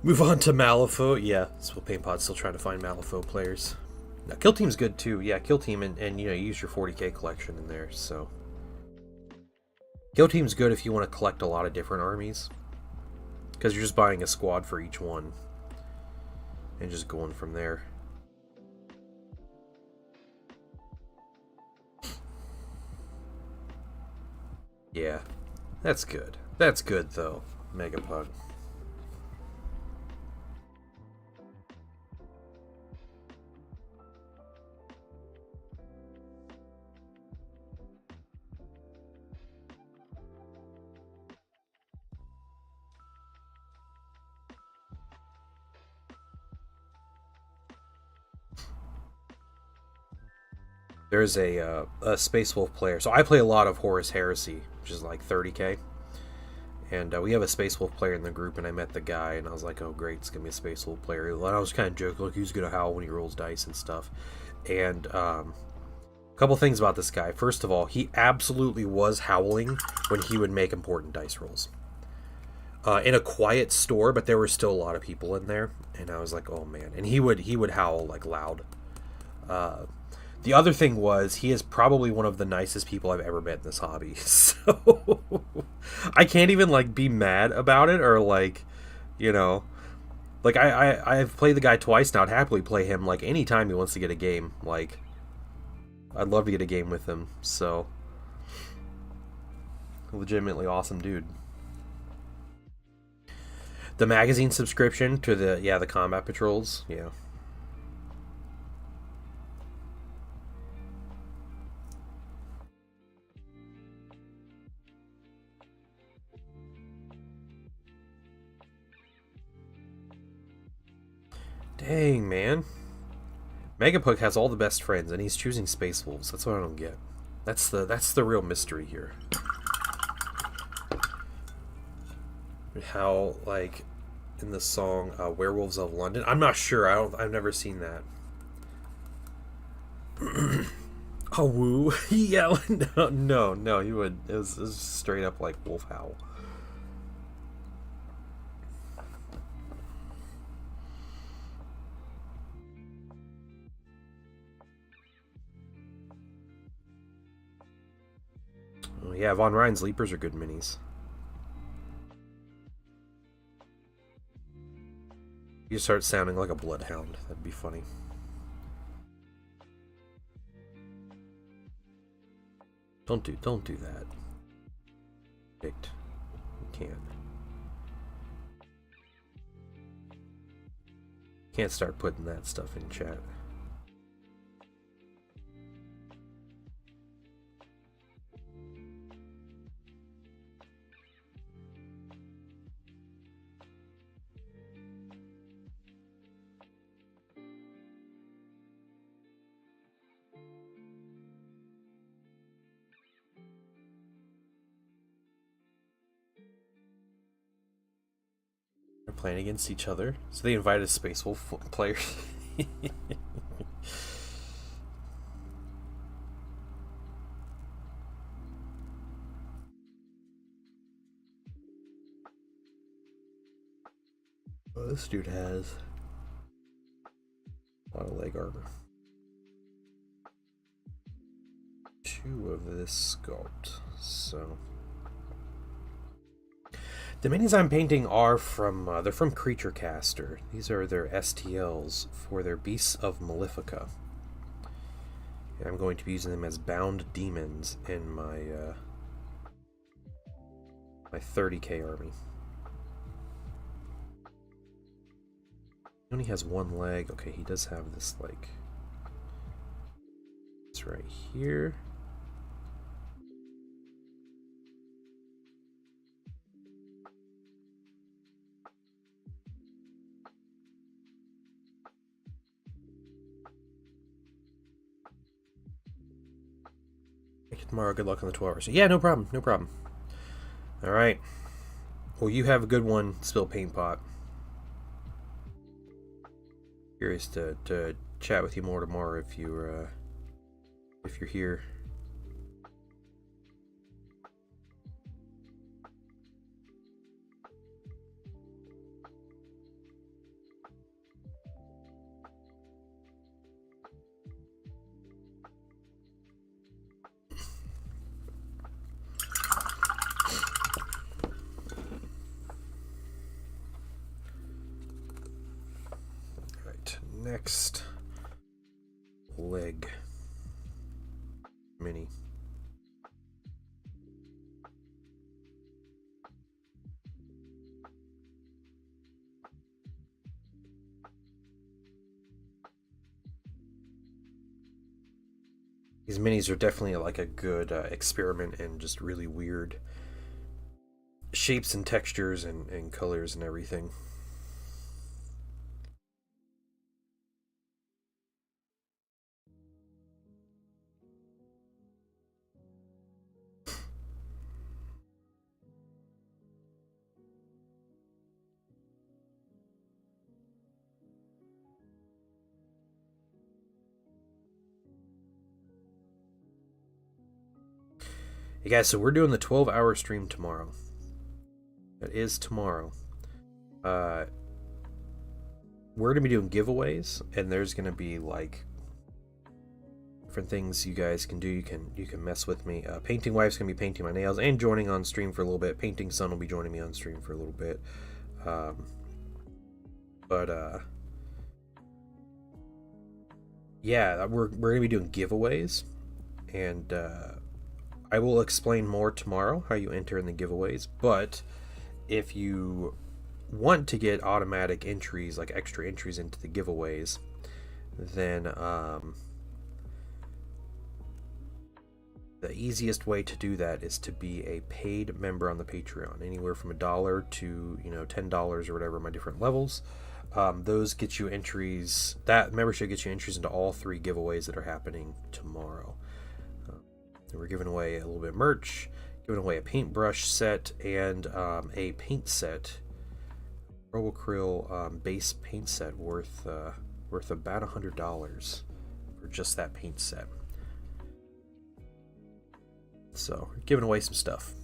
Move on to Malifaux. Yeah, Swill Paint Pod's still trying to find Malifaux players. Now, Kill Team's good too. Yeah, Kill Team and you know, use your 40K collection in there. So Kill Team's good if you want to collect a lot of different armies, because you're just buying a squad for each one and just going from there. Yeah, that's good. That's good though, Megapug. there's a Space Wolf player. So I play a lot of Horus Heresy, which is like 30k. And we have a Space Wolf player in the group, and I met the guy, and I was like, oh, great, it's going to be a Space Wolf player. And I was kind of joking, like, who's going to howl when he rolls dice and stuff. And a couple things about this guy. First of all, he absolutely was howling when he would make important dice rolls. In a quiet store, but there were still a lot of people in there, and I was like, oh, man. And he would howl, like, loud. The other thing was, he is probably one of the nicest people I've ever met in this hobby. So I can't even like be mad about it, or like, you know, like I've played the guy twice now. I'd happily play him like anytime he wants to get a game. Like, I'd love to get a game with him. So legitimately awesome dude. The magazine subscription to the combat patrols, yeah. Dang, man. Megapug has all the best friends, and he's choosing Space Wolves. That's what I don't get. That's the real mystery here. How, like, in the song "Werewolves of London," I'm not sure. I've never seen that. Oh, woo! Yeah, no, he would. It was straight up like wolf howl. Oh, yeah, Von Ryan's Leapers are good minis. You start sounding like a bloodhound. That'd be funny. Don't do that. Picked. You can't. Can't start putting that stuff in chat. Playing against each other, so they invited Space Wolf players. Oh, this dude has a lot of leg armor. 2 of this sculpt, so. The minis I'm painting are from, they're from Creature Caster. These are their STLs for their Beasts of Malefica. And I'm going to be using them as bound demons in my, my 30k army. He only has 1 leg. Okay, he does have this, like, it's right here. Tomorrow, good luck on the 12 hours. Yeah, no problem, no problem. All right. Well, you have a good one, Spill Paint Pot. Curious to chat with you more tomorrow if you're here. Next leg mini. These minis are definitely like a good experiment in just really weird shapes and textures and colors and everything. Hey guys, so we're doing the 12-hour stream tomorrow. That is tomorrow. We're gonna be doing giveaways, and there's gonna be like different things you guys can do. You can mess with me. Painting Wife's gonna be painting my nails and joining on stream for a little bit. Painting Son will be joining me on stream for a little bit. Yeah, we're gonna be doing giveaways, and I will explain more tomorrow how you enter in the giveaways. But if you want to get automatic entries, like extra entries into the giveaways, then the easiest way to do that is to be a paid member on the Patreon, anywhere from $1 to $10 or whatever, my different levels. Those get you entries. That membership gets you entries into all 3 giveaways that are happening tomorrow. We're giving away a little bit of merch, giving away a paintbrush set and a paint set, RoboCrill base paint set worth about $100 for just that paint set. So, giving away some stuff.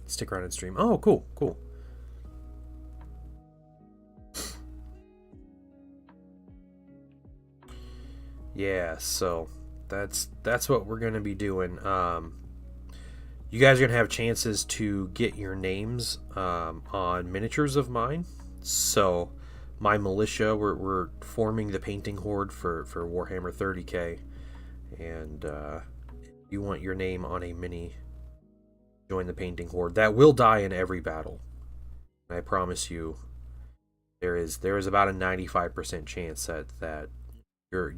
Stick around and stream. Oh, cool. Yeah, so that's what we're gonna be doing. You guys are gonna have chances to get your names on miniatures of mine. So, my militia, we're forming the painting horde for Warhammer 30k, and you want your name on a mini, join the painting horde. That will die in every battle. I promise you, there is about a 95% chance that your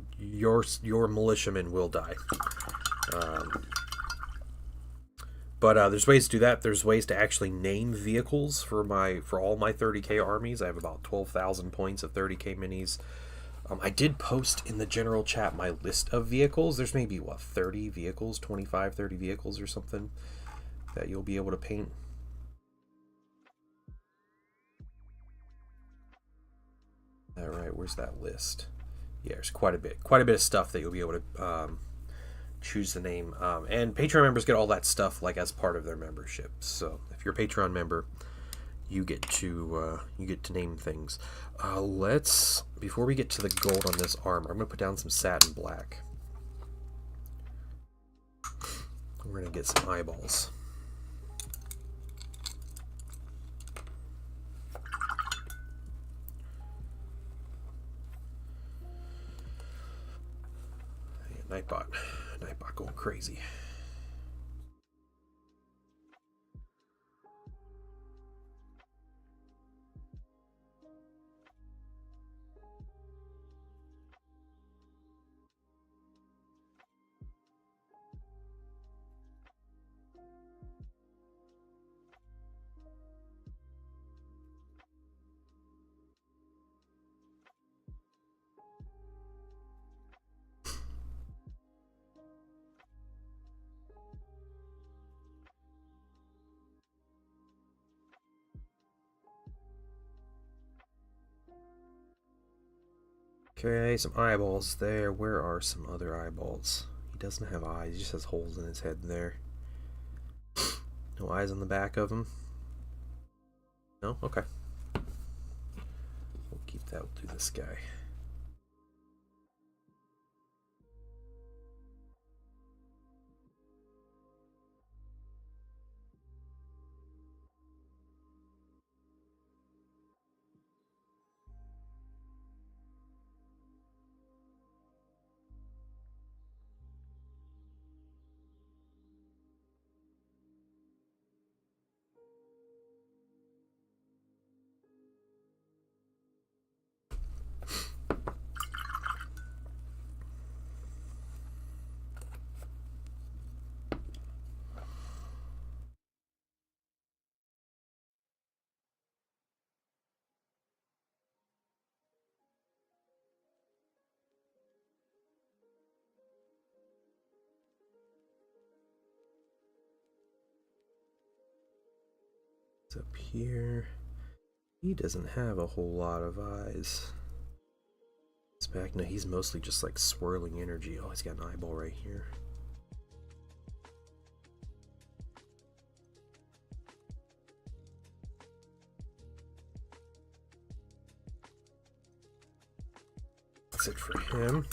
militiamen will die. But there's ways to do that. There's ways to actually name vehicles for all my 30k armies. I have about 12,000 points of 30k minis. I did post in the general chat my list of vehicles. There's maybe 30 vehicles, 25, 30 vehicles or something that you'll be able to paint. All right, where's that list? Yeah, there's quite a bit of stuff that you'll be able to choose the name. And Patreon members get all that stuff like as part of their membership. So if you're a Patreon member, you get to name things. Before we get to the gold on this armor, I'm gonna put down some satin black. We're gonna get some eyeballs. Nightbot going crazy. Okay, some eyeballs there. Where are some other eyeballs? He doesn't have eyes, he just has holes in his head there. No eyes on the back of him? No? Okay. We'll keep that. We'll do this guy. Up here, he doesn't have a whole lot of eyes. It's back. No, he's mostly just like swirling energy. Oh, he's got an eyeball right here. That's it for him.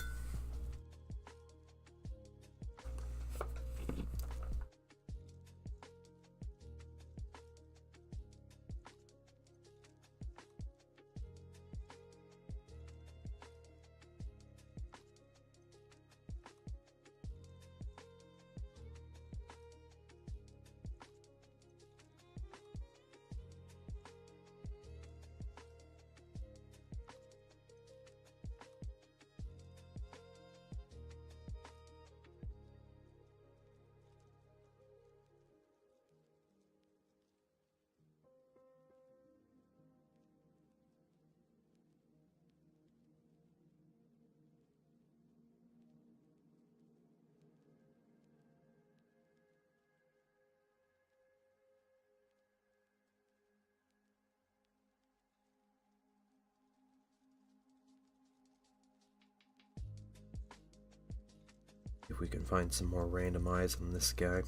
If we can find some more random eyes on this guy.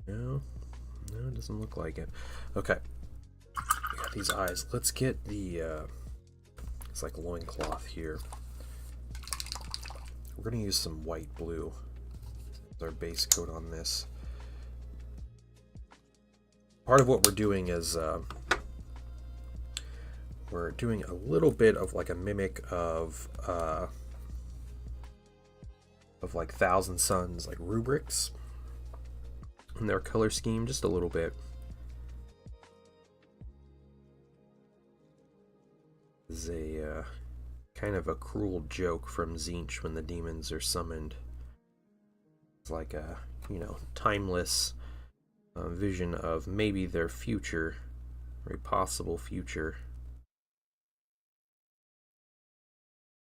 No, it doesn't look like it. Okay, we got these eyes. Let's get the it's like loincloth here. We're gonna use some white blue as our base coat on this. Part of what we're doing is we're doing a little bit of like a mimic of like Thousand Suns, like rubrics in their color scheme, just a little bit. This is a kind of a cruel joke from Tzeentch when the demons are summoned. It's like a, you know, timeless vision of maybe their future, or a possible future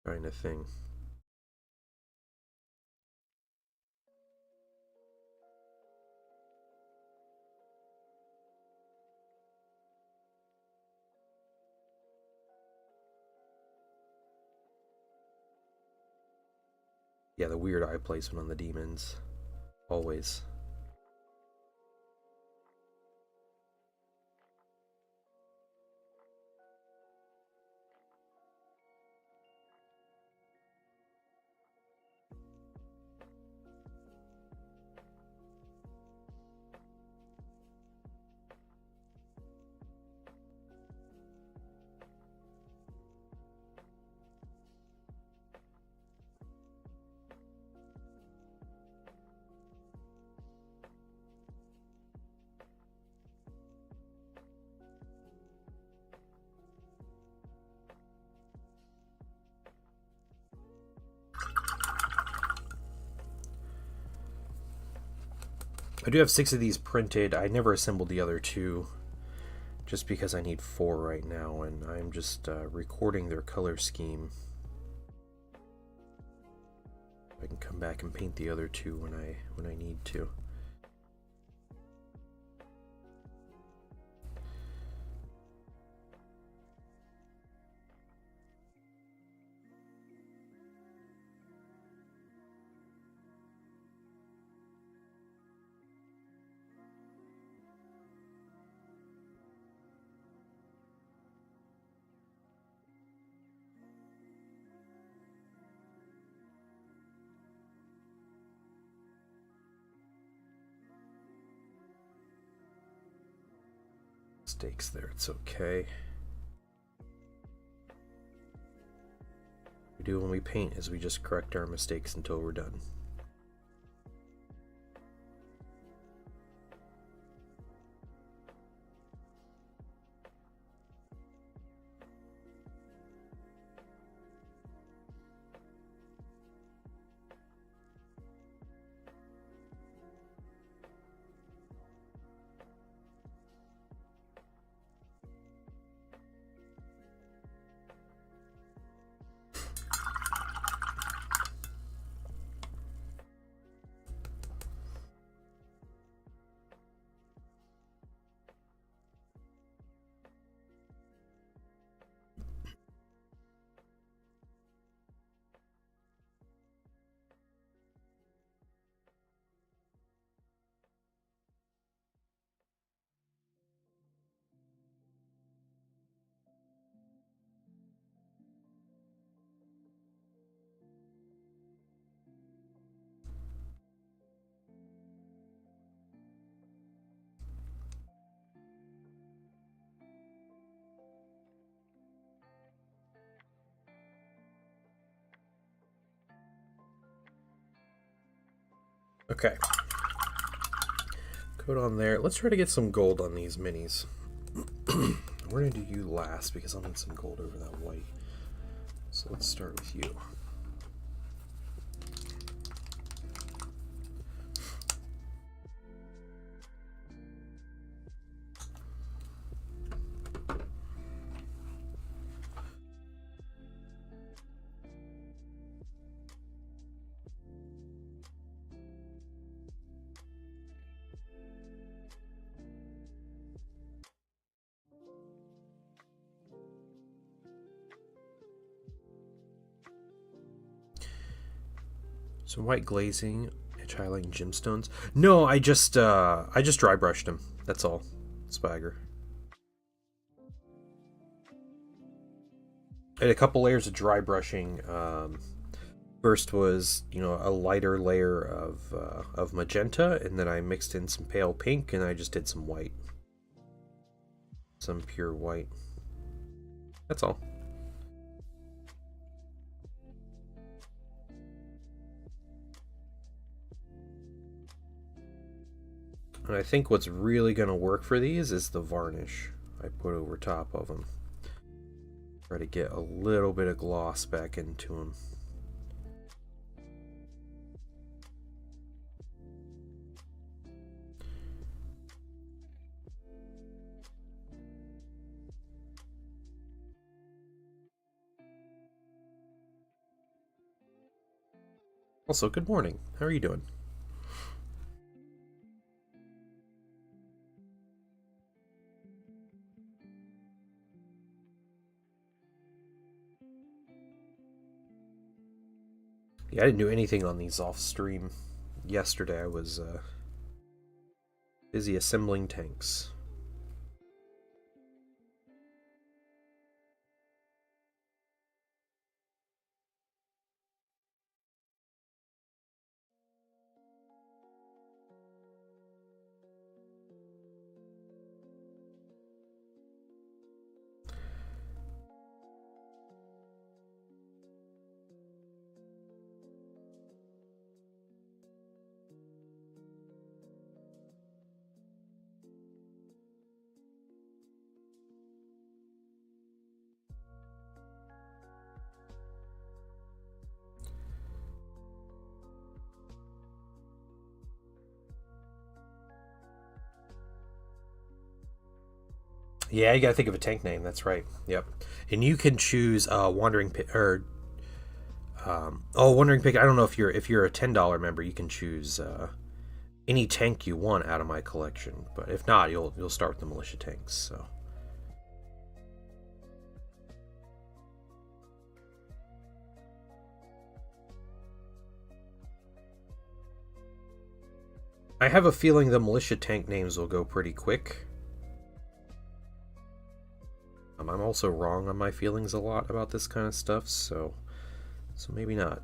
kind of thing. Yeah, the weird eye placement on the demons. Always. I do have 6 of these printed. I never assembled the other 2 just because I need 4 right now, and I'm just recording their color scheme. I can come back and paint the other 2 when I need to. Mistakes there, it's okay. What we do when we paint is we just correct our mistakes until we're done. Okay. Coat on there. Let's try to get some gold on these minis. We're going to do you last because I'll need some gold over that white. So let's start with you. Some white glazing, edge highlighting gemstones. No, I just dry brushed him. That's all. Swagger. I had a couple layers of dry brushing. First was, you know, a lighter layer of magenta, and then I mixed in some pale pink, and I just did some white. Some pure white. That's all. And I think what's really going to work for these is the varnish I put over top of them. Try to get a little bit of gloss back into them. Also, good morning. How are you doing? Yeah, I didn't do anything on these off stream yesterday. I was busy assembling tanks. Yeah, you gotta think of a tank name. That's right. Yep. And you can choose Wandering Pig or Wandering Pig. I don't know if you're a $10 member, you can choose any tank you want out of my collection. But if not, you'll start with the militia tanks. So. I have a feeling the militia tank names will go pretty quick. I'm also wrong on my feelings a lot about this kind of stuff, so maybe not.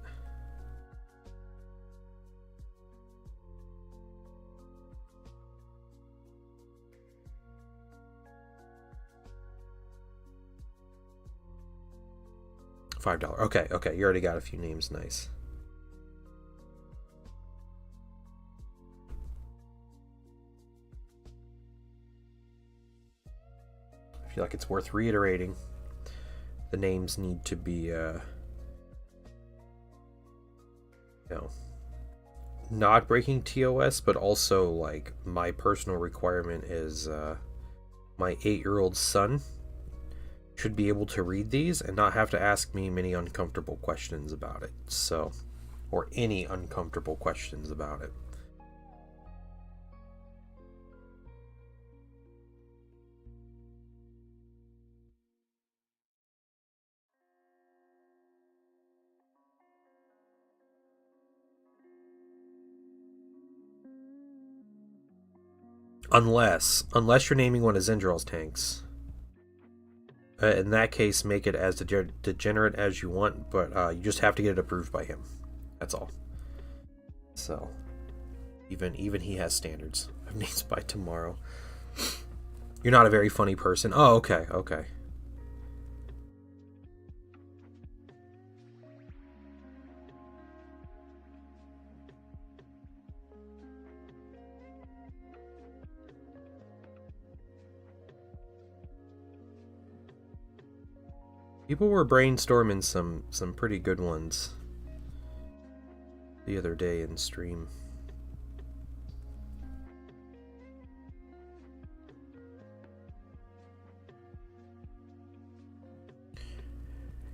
$5. Okay, you already got a few names, nice. I feel like it's worth reiterating. The names need to be, you know, not breaking TOS, but also, like, my personal requirement is my 8-year-old son should be able to read these and not have to ask me many uncomfortable questions about it. So, or any uncomfortable questions about it. Unless you're naming one of Zendral's tanks. In that case, make it as degenerate as you want, but you just have to get it approved by him. That's all. So, even he has standards of names by tomorrow. You're not a very funny person. Oh, okay. People were brainstorming some pretty good ones the other day in stream.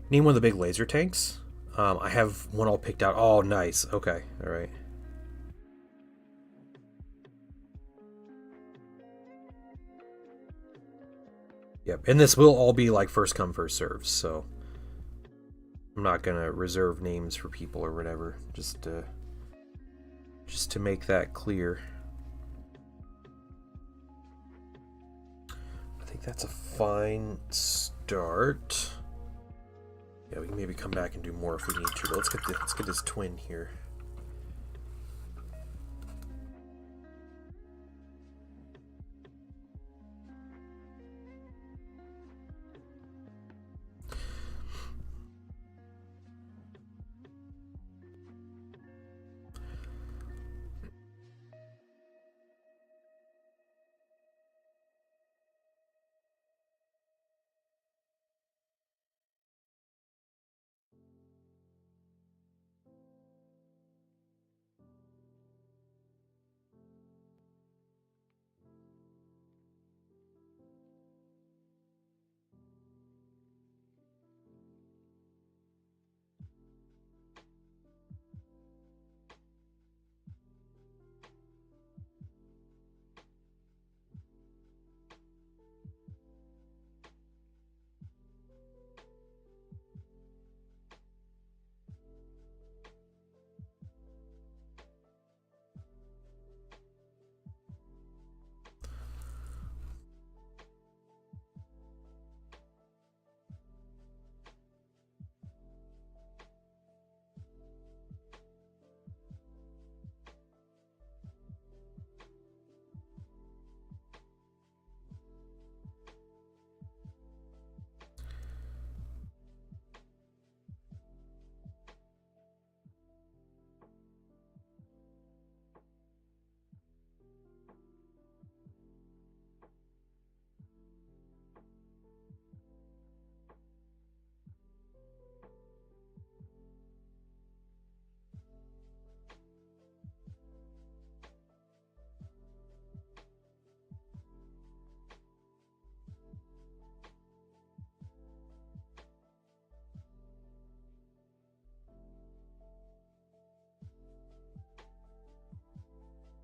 Name one of the big laser tanks. I have one all picked out. Oh, nice. Okay, all right. Yep, and this will all be like first come first serve, so I'm not gonna reserve names for people or whatever. Just to make that clear. I think that's a fine start. Yeah, we can maybe come back and do more if we need to. But let's get this twin here.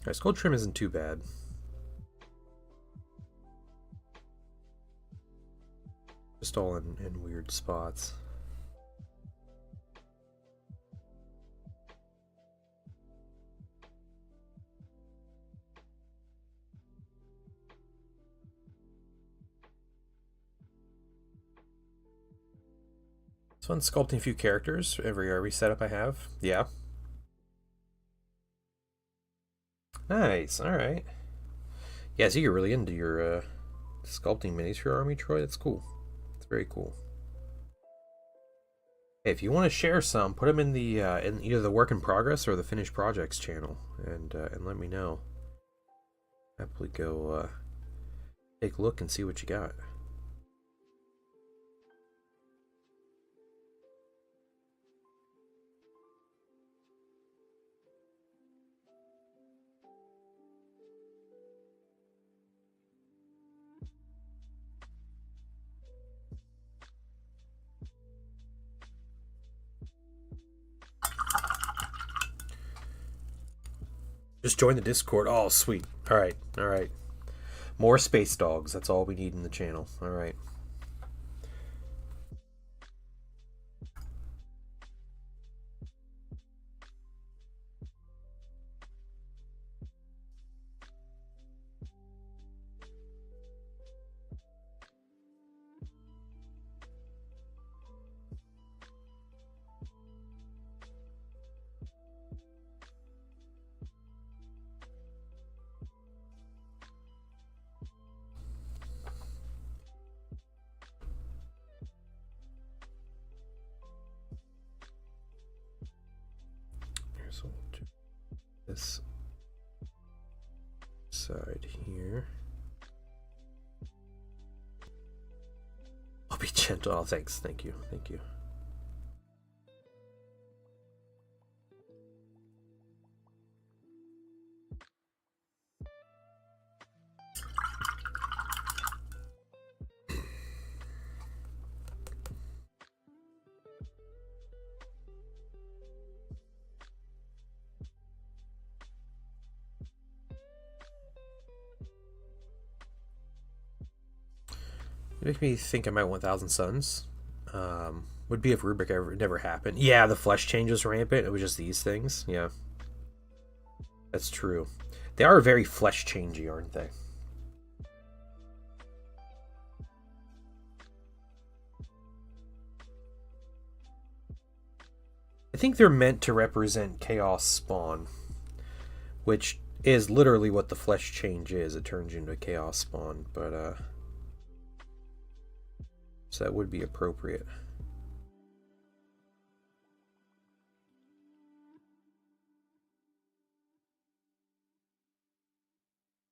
Alright, skull trim isn't too bad. Just all in weird spots. So I'm sculpting a few characters every RV setup I have. Yeah. Nice, alright. Yeah, so you're really into your sculpting minis for your army, Troy. That's cool. It's very cool. Hey, if you want to share some, put them in the in either the work in progress or the finished projects channel, and let me know. Happily go take a look and see what you got. Just join the Discord. Oh, sweet. All right, all right. More space dogs. That's all we need in the channel. All right. So we'll do this side here. I'll be gentle. Oh, thanks. Thank you. Thank you. It makes me think I might want Thousand Suns. Would be if Rubric never happened. Yeah, the flesh change was rampant. It was just these things. Yeah. That's true. They are very flesh changey, aren't they? I think they're meant to represent Chaos Spawn, which is literally what the flesh change is. It turns you into a Chaos Spawn, but so that would be appropriate.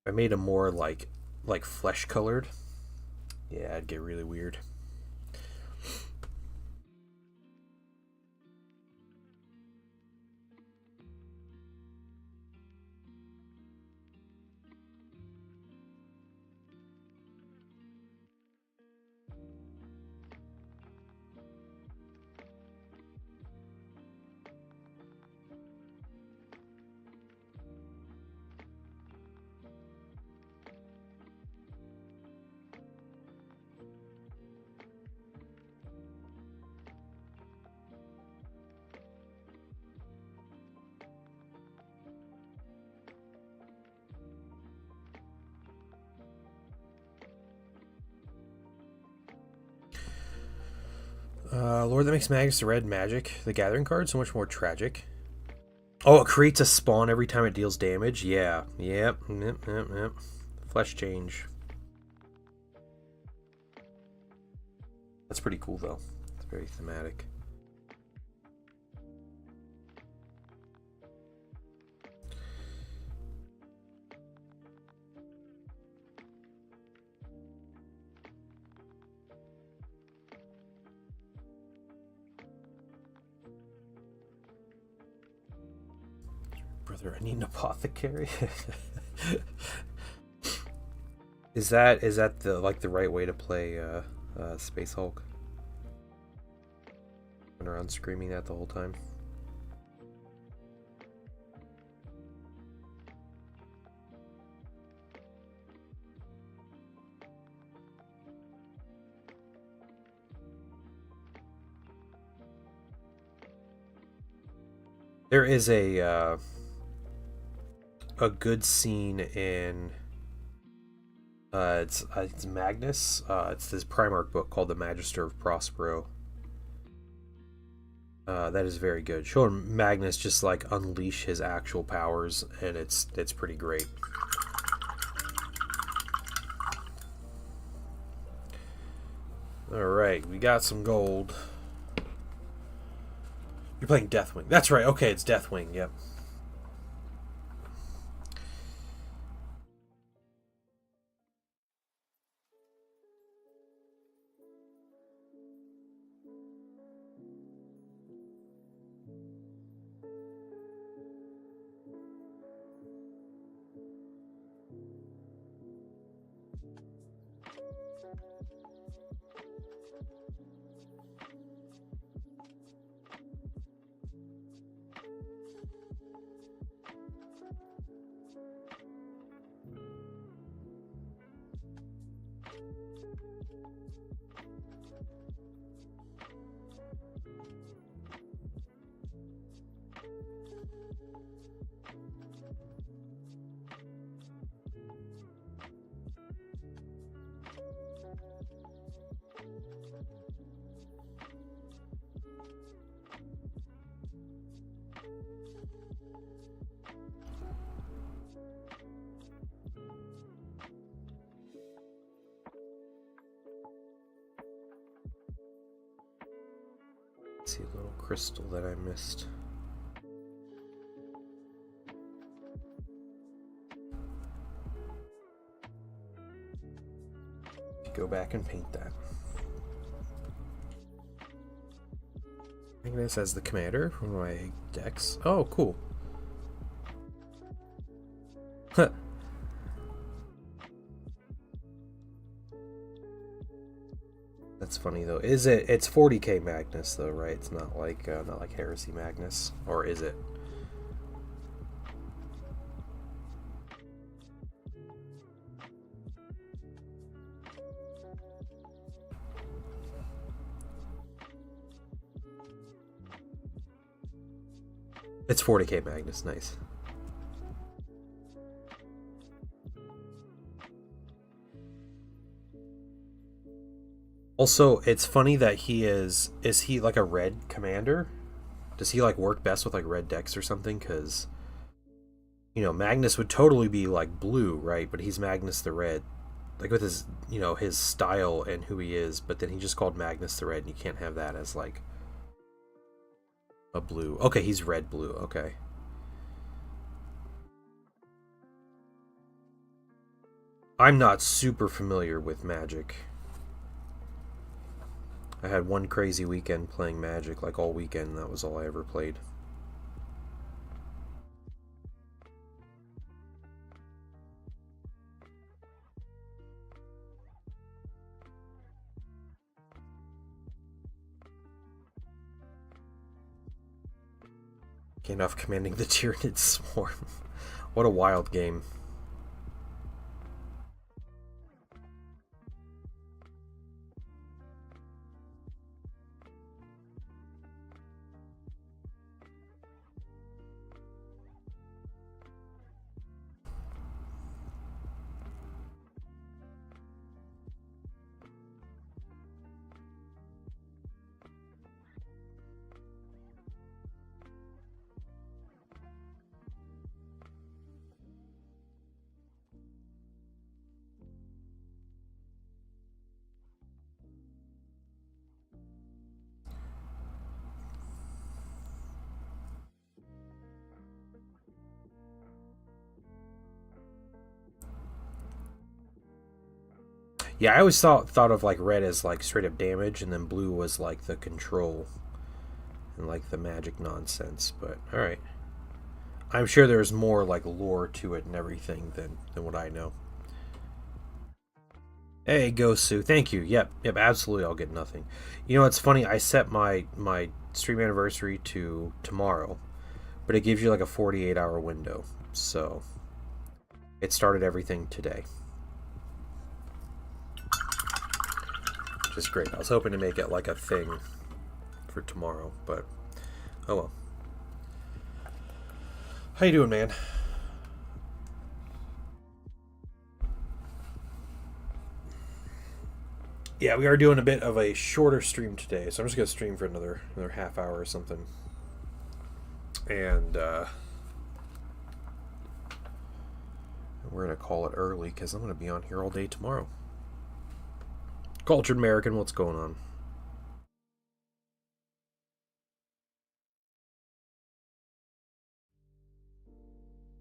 I made them more like flesh colored. Yeah, it'd get really weird. Lord that makes Magus the red magic. The Gathering card so much more tragic. Oh, it creates a spawn every time it deals damage. Yeah. Yep. Flesh change. That's pretty cool though. It's very thematic. Brother, I need an apothecary. Is that the the right way to play Space Hulk? Run around screaming that the whole time. There is a good scene in it's Magnus. It's this Primarch book called The Magister of Prospero. That is very good. Showing Magnus just like unleash his actual powers, and it's pretty great. All right, we got some gold. You're playing Deathwing. That's right. Okay, it's Deathwing. Yep. See a little crystal that I missed. Go back and paint that. Magnus as the commander for my decks. Oh, cool. Huh. That's funny though. Is it? It's 40k Magnus though, right? It's not like Heresy Magnus, or is it? It's 40k Magnus. Nice. Also, it's funny that he is he like a red commander? Does he like work best with like red decks or something? Because, you know, Magnus would totally be like blue, right? But he's Magnus the Red. Like with his, you know, his style and who he is, but then he just called Magnus the Red, and you can't have that as like a blue. Okay, he's red blue. Okay. I'm not super familiar with Magic. I had one crazy weekend playing Magic, like all weekend. That was all I ever played. Enough commanding the Tyranid Swarm. What a wild game. Yeah, I always thought of like red as like straight up damage, and then blue was like the control and like the magic nonsense. But all right, I'm sure there's more like lore to it and everything than what I know. Hey, Gosu, thank you. Yep, absolutely. I'll get nothing. You know, it's funny. I set my stream anniversary to tomorrow, but it gives you like a 48-hour window, so it started everything today. Is great. I was hoping to make it like a thing for tomorrow, but oh well. How you doing, man? Yeah, we are doing a bit of a shorter stream today, so I'm just gonna stream for another half hour or something, and we're gonna call it early because I'm gonna be on here all day tomorrow. Cultured American, what's going on?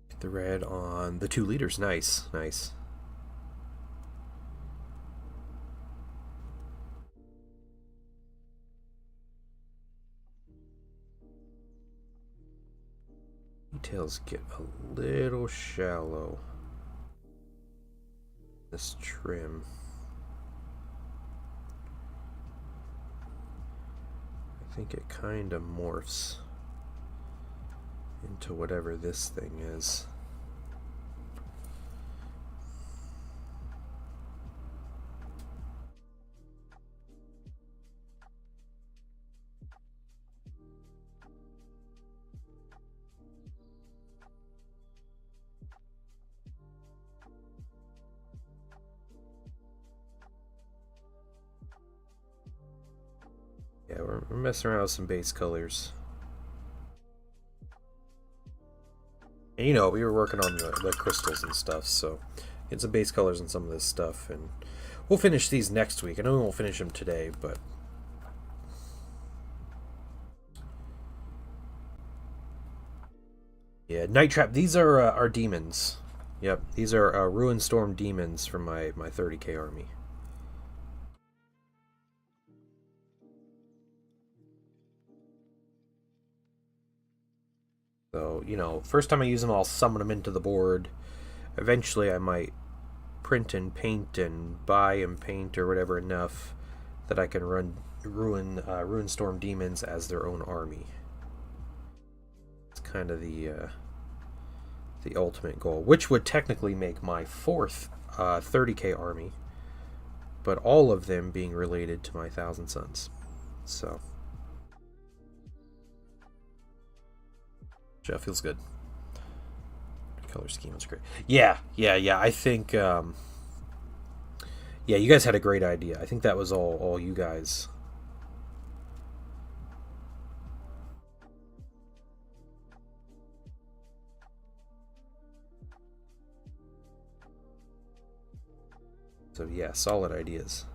Get the red on the 2 liters. Nice. Details get a little shallow. This trim. I think it kind of morphs into whatever this thing is. Yeah, we're messing around with some base colors. And you know, we were working on the crystals and stuff, so get some base colors on some of this stuff, and we'll finish these next week. I know we won't finish them today, but yeah, Night Trap. These are our demons. Yep, these are Ruin Storm demons from my 30k army. So, you know, first time I use them, I'll summon them into the board. Eventually, I might print and paint and buy and paint or whatever enough that I can run Ruinstorm Demons as their own army. It's kind of the ultimate goal, which would technically make my fourth 30k army, but all of them being related to my Thousand Sons. So, that feels good. Color scheme was great. Yeah. I think, yeah, you guys had a great idea. I think that was all you guys. So yeah, solid ideas.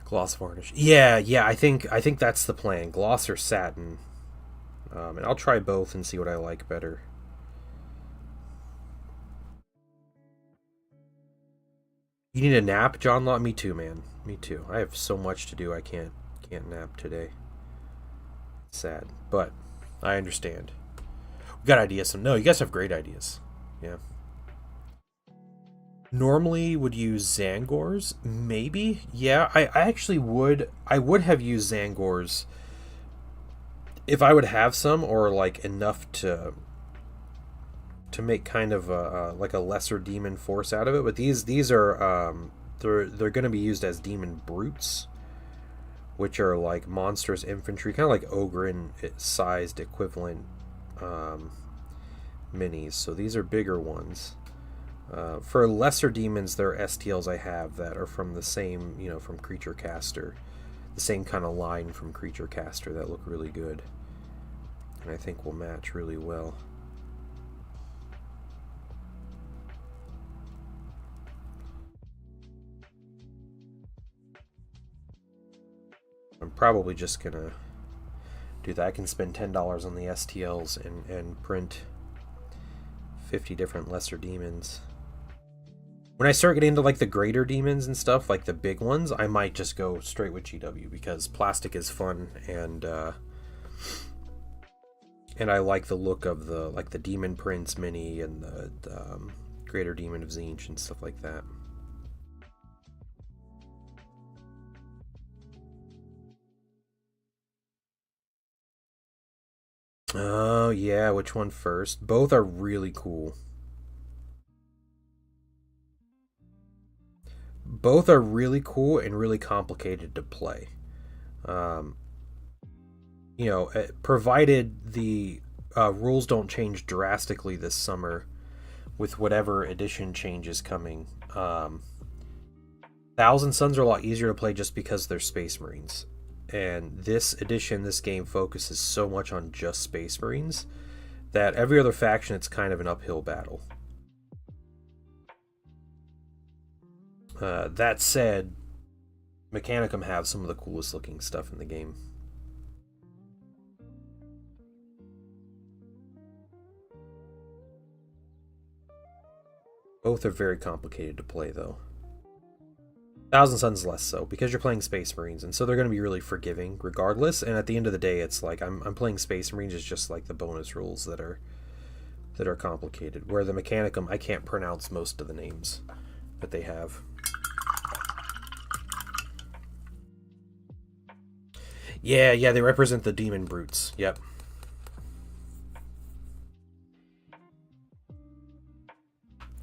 Gloss varnish. Yeah, I think that's the plan. Gloss or satin. And I'll try both and see what I like better. You need a nap, John Law? Me too, man. Me too. I have so much to do. I can't nap today. Sad, but I understand. We got ideas. No, you guys have great ideas. Yeah. Normally would use Zangors, maybe. Yeah, I actually would. I would have used Zangors if I would have some, or like enough to make kind of like a lesser demon force out of it. But these are they're going to be used as demon brutes, which are like monstrous infantry, kind of like Ogren sized equivalent minis. So these are bigger ones. For lesser demons, there are STLs I have that are from the same, you know, from Creature Caster, the same kind of line from Creature Caster that look really good, and I think will match really well. I'm probably just gonna do that. I can spend $10 on the STLs and print 50 different lesser demons. When I start getting into like the greater demons and stuff, like the big ones, I might just go straight with GW because plastic is fun, and I like the look of the Demon Prince mini and the Greater Demon of Tzeentch and stuff like that. Oh yeah, which one first? Both are really cool. Both are really cool and really complicated to play. You know, provided the rules don't change drastically this summer with whatever edition changes coming. Thousand Sons are a lot easier to play just because they're Space Marines. And this edition, this game focuses so much on just Space Marines that every other faction, it's kind of an uphill battle. That said, Mechanicum have some of the coolest looking stuff in the game. Both are very complicated to play, though. Thousand Sons less so, because you're playing Space Marines, and so they're going to be really forgiving regardless. And at the end of the day, it's like I'm playing Space Marines. It's just like the bonus rules that are complicated. Where the Mechanicum, I can't pronounce most of the names that they have. Yeah, they represent the demon brutes. Yep.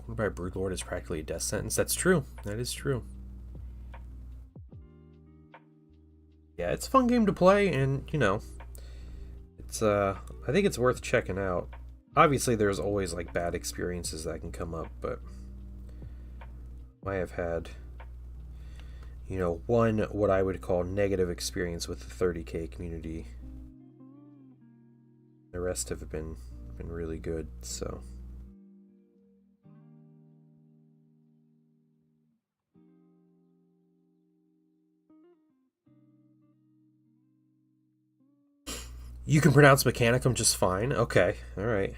What about Broodlord is practically a death sentence? That's true. That is true. Yeah, it's a fun game to play, and you know, it's I think it's worth checking out. Obviously, there's always like bad experiences that can come up, but I have had, you know, one what I would call negative experience with the 30k community. The rest have been really good, so. You can pronounce Mechanicum just fine. Okay, all right.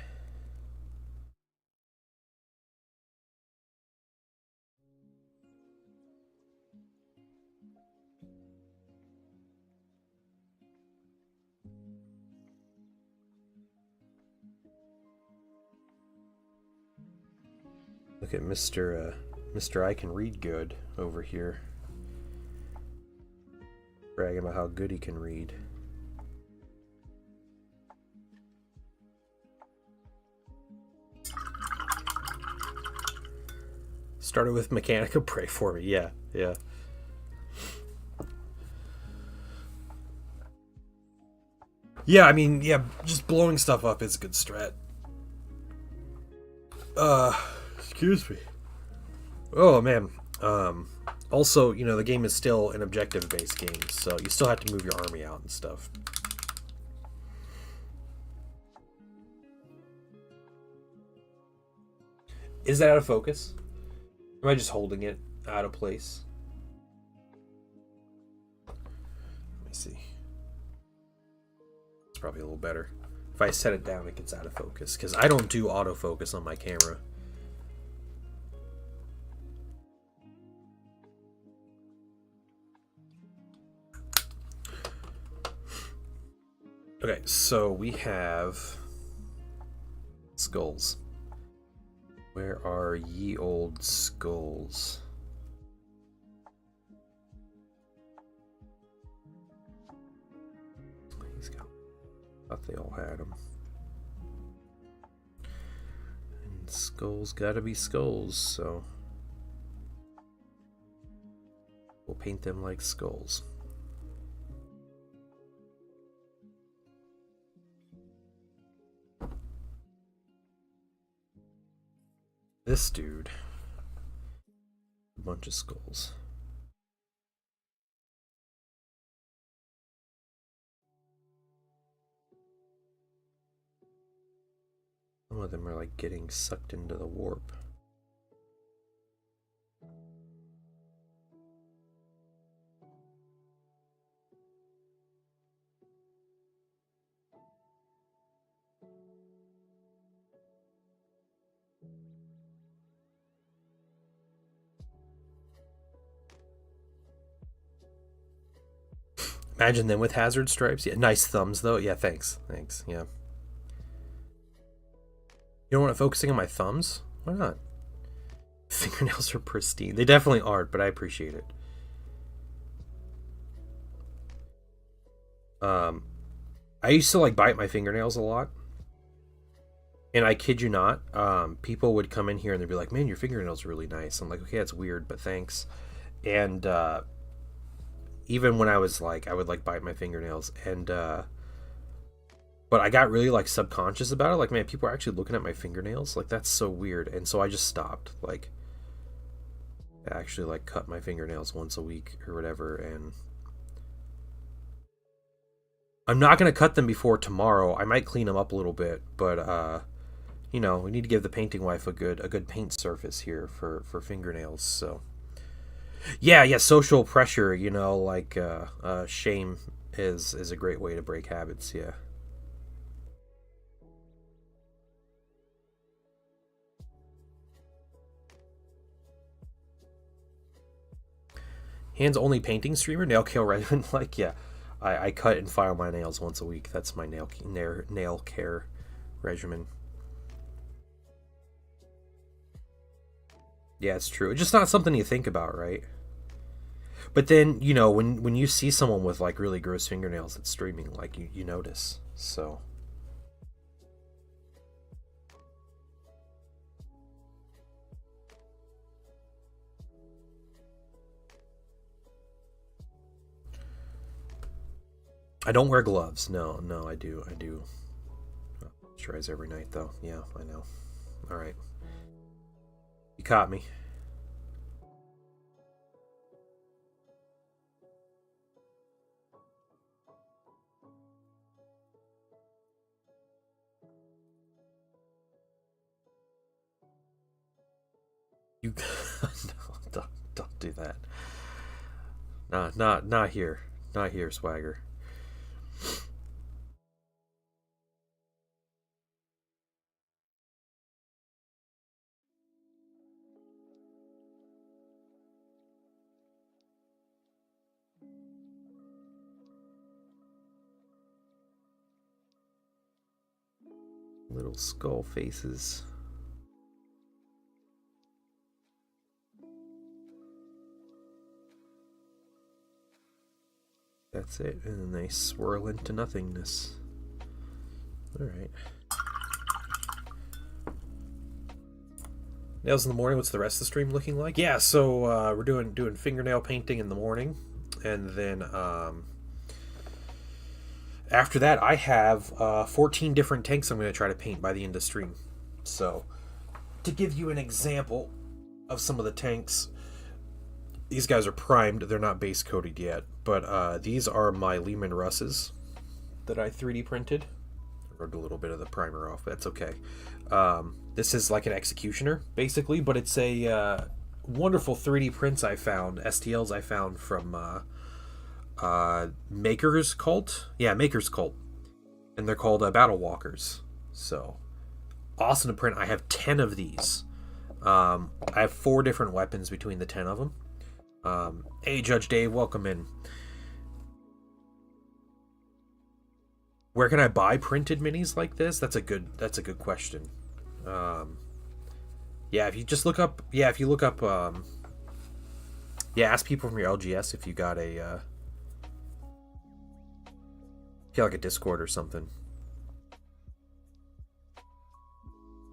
Look at Mr. I can read good over here. Bragging about how good he can read. Started with Mechanica, pray for me. Yeah, yeah. Yeah, I mean, yeah, just blowing stuff up is a good strat. Excuse me. Oh, man. Also, you know, the game is still an objective-based game, so you still have to move your army out and stuff. Is that out of focus? Am I just holding it out of place? Let me see. It's probably a little better. If I set it down, it gets out of focus, because I don't do autofocus on my camera. Okay, so we have skulls. Where are ye old skulls? He's got. Thought they all had them. And skulls gotta be skulls, so we'll paint them like skulls. This dude, a bunch of skulls. Some of them are like getting sucked into the warp. Imagine them with hazard stripes. Yeah, nice thumbs though. Yeah, thanks. Thanks. Yeah. You don't want it focusing on my thumbs? Why not? Fingernails are pristine. They definitely aren't, but I appreciate it. I used to like bite my fingernails a lot. And I kid you not, people would come in here and they'd be like, "Man, your fingernails are really nice." I'm like, "Okay, that's weird, but thanks." And even when I was like, I would like bite my fingernails, and but I got really like subconscious about it. Like, man, people are actually looking at my fingernails. Like, that's so weird. And so I just stopped. Like, I actually like cut my fingernails once a week or whatever. And I'm not gonna cut them before tomorrow. I might clean them up a little bit, but you know, we need to give the painting wife a good paint surface here for fingernails. So yeah, social pressure. You know, like shame is a great way to break habits. Yeah. Hands only painting streamer, nail care regimen. Like, yeah, I cut and file my nails once a week. That's my nail care regimen. Yeah, it's true. It's just not something you think about, right? But then, you know, when you see someone with like really gross fingernails that's streaming, like you notice. So I don't wear gloves. No, I do. Moisturize every night though. Yeah, I know. All right. You caught me. You no, don't do that. Nah, not here. Not here, Swagger. Little skull faces. That's it. And then they swirl into nothingness. Alright. Nails in the morning. What's the rest of the stream looking like? Yeah, so we're doing fingernail painting in the morning. And then after that, I have 14 different tanks I'm going to try to paint by the end of the stream. So, to give you an example of some of the tanks, these guys are primed. They're not base coated yet, but these are my Leman Russes that I 3D printed. I rubbed a little bit of the primer off, but that's okay. This is like an executioner, basically, but it's a wonderful 3D prints I found, STLs I found from Maker's Cult. Yeah, Maker's Cult. And they're called Battle Walkers. So, awesome to print. I have 10 of these. I have 4 different weapons between the 10 of them. Hey, Judge Dave, welcome in. Where can I buy printed minis like this? That's a good question. Yeah, if you just look up, ask people from your LGS if you got a, if you like a Discord or something.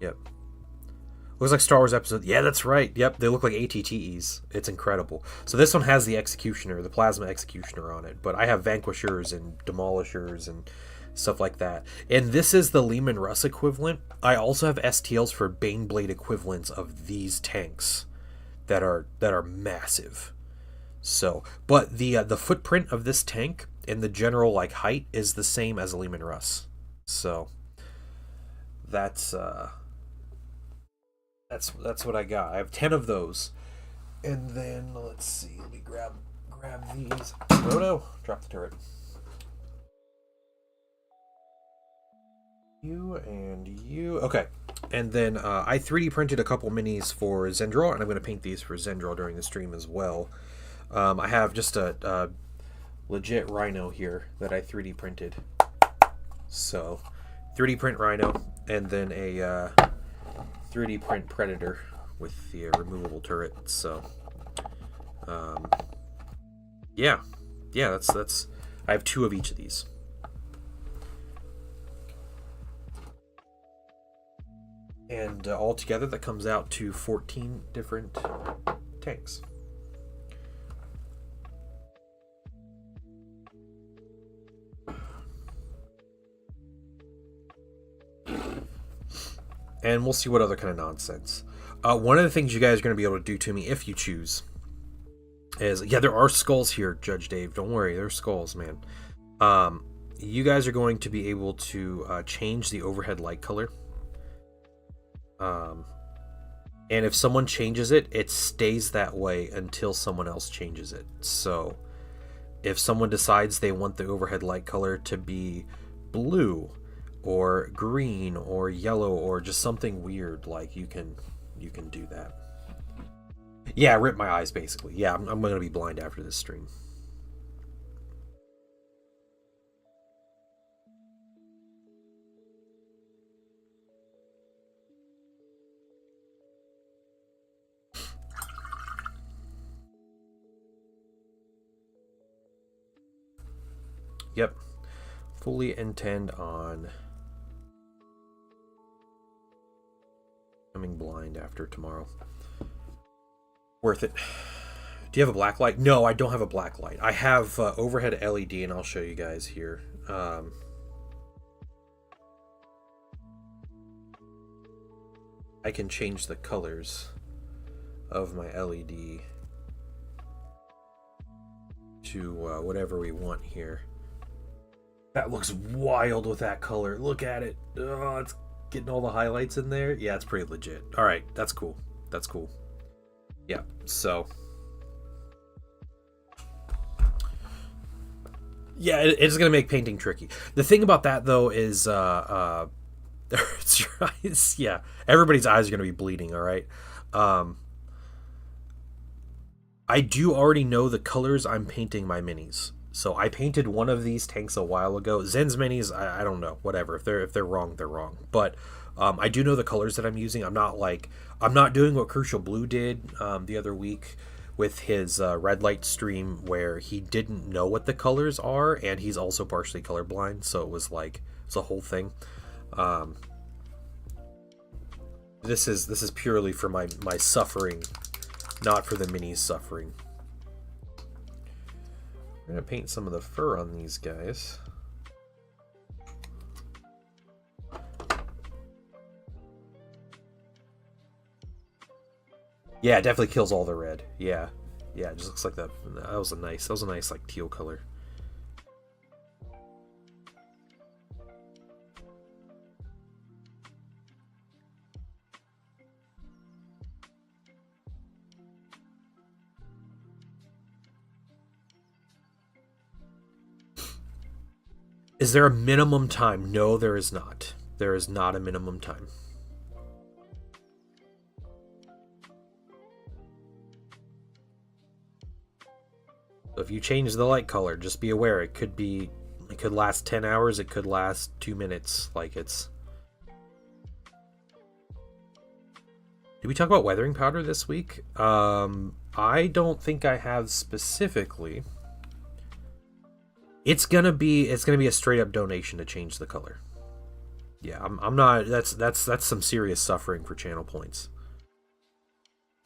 Yep. Looks like Star Wars episode. Yeah, that's right. Yep, they look like ATTEs. It's incredible. So this one has the Executioner, the Plasma Executioner on it, but I have Vanquishers and Demolishers and stuff like that. And this is the Leman Russ equivalent. I also have STLs for Baneblade equivalents of these tanks that are massive. So, but the footprint of this tank and the general like height is the same as a Leman Russ. So that's what I got. I have 10 of those. And then let's see, let me grab these. Oh no, drop the turret. You and you. Okay. And then I 3D printed a couple minis for Zendril, and I'm going to paint these for Zendril during the stream as well. I have just a legit Rhino here that I 3D printed. So, 3D print Rhino, and then a 3D print Predator with the removable turret. So, yeah, that's. I have 2 of each of these. And altogether, that comes out to 14 different tanks. And we'll see what other kind of nonsense. One of the things you guys are going to be able to do to me, if you choose, is... Yeah, there are skulls here, Judge Dave. Don't worry, there's skulls, man. You guys are going to be able to change the overhead light color. And if someone changes it, it stays that way until someone else changes it. So if someone decides they want the overhead light color to be blue or green or yellow or just something weird, like you can do that. Yeah, rip my eyes basically. Yeah, I'm going to be blind after this stream. Yep. Fully intend on coming blind after tomorrow. Worth it. Do you have a black light? No, I don't have a black light. I have overhead LED, and I'll show you guys here. I can change the colors of my LED to whatever we want here. That looks wild with that color. Look at it. Oh, it's getting all the highlights in there. Yeah, it's pretty legit. All right, that's cool. That's cool. Yeah, so... Yeah, it's going to make painting tricky. The thing about that, though, is... yeah, everybody's eyes are going to be bleeding, all right? I do already know the colors I'm painting my minis. So I painted one of these tanks a while ago. Zen's minis, I don't know, whatever. If they're wrong, they're wrong. But I do know the colors that I'm using. I'm not doing what Crucial Blue did the other week, with his red light stream where he didn't know what the colors are, and he's also partially colorblind, so it was like it's a whole thing. This is purely for my suffering, not for the minis suffering. I'm gonna paint some of the fur on these guys. Yeah, it definitely kills all the red. Yeah, yeah, it just looks like that. That was a nice like teal color. Is there a minimum time? No, there is not. There is not a minimum time. So if you change the light color, just be aware it could last 10 hours, it could last 2 minutes. Like it's... Did we talk about weathering powder this week? I don't think I have specifically. It's gonna be a straight up donation to change the color. Yeah, I'm not. That's some serious suffering for channel points.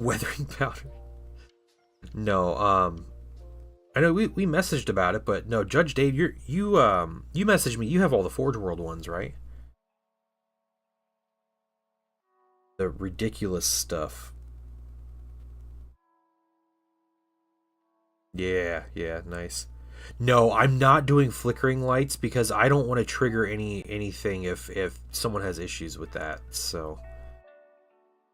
Weathering powder. No, I know we messaged about it, but no, Judge Dave, you messaged me. You have all the Forge World ones, right? The ridiculous stuff. Yeah, yeah, nice. No, I'm not doing flickering lights because I don't want to trigger anything if someone has issues with that. So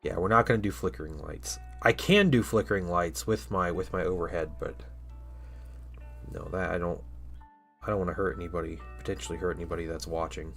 yeah, we're not going to do flickering lights. I can do flickering lights with my overhead, but no, that I don't want to hurt anybody, potentially hurt anybody that's watching.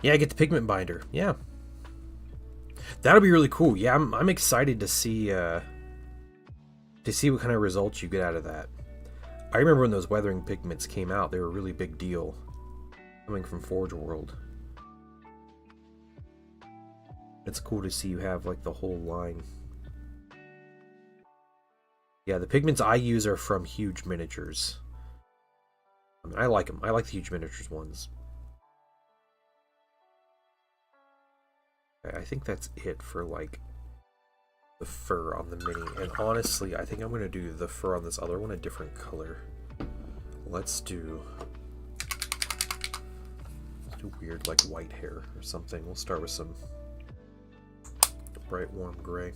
Yeah, I get the pigment binder. Yeah, that'll be really cool. Yeah, I'm excited to see what kind of results you get out of that. I remember when those weathering pigments came out; they were a really big deal, coming from Forge World. It's cool to see you have like the whole line. Yeah, the pigments I use are from Huge Miniatures. I mean, I like them. I like the Huge Miniatures ones. I think that's it for like the fur on the mini. And honestly, I think I'm gonna do the fur on this other one a different color. Let's do weird like white hair or something. We'll start with some bright warm gray.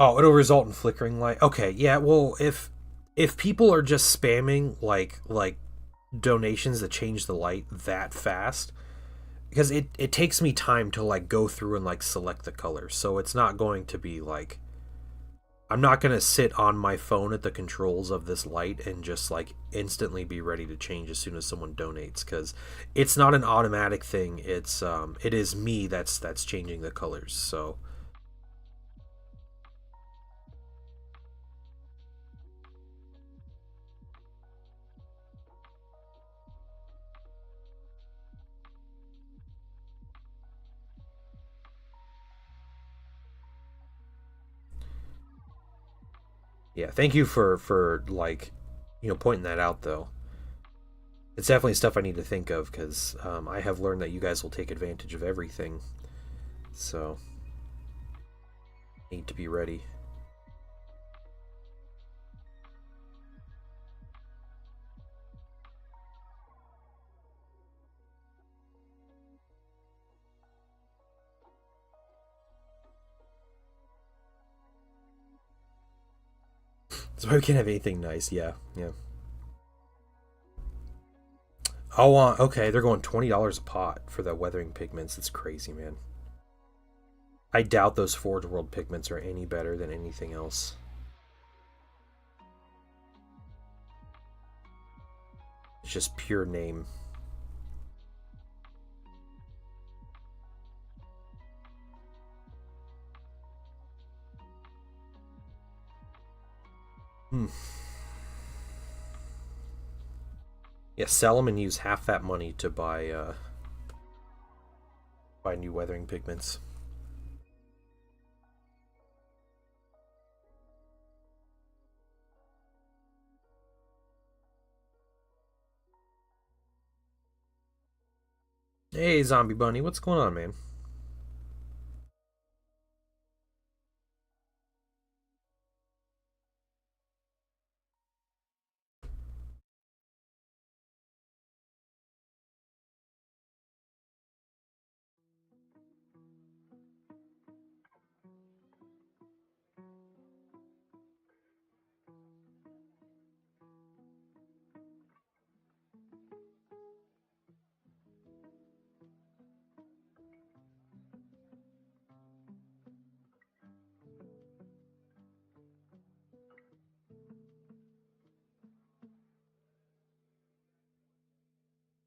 Oh, it'll result in flickering light. Okay, yeah. Well, if people are just spamming like donations that change the light that fast, because it takes me time to like go through and like select the colors, so it's not going to be like I'm not gonna sit on my phone at the controls of this light and just like instantly be ready to change as soon as someone donates, because it's not an automatic thing. It is me that's changing the colors. So yeah, thank you for like, pointing that out though. It's definitely stuff I need to think of because I have learned that you guys will take advantage of everything. So need to be ready. So we can't have anything nice. Yeah, yeah. Oh, okay. They're going $20 a pot for the weathering pigments. That's crazy, man. I doubt those Forge World pigments are any better than anything else. It's just pure name. Yeah, sell them and use half that money to buy new weathering pigments. Hey, Zombie Bunny, what's going on, man?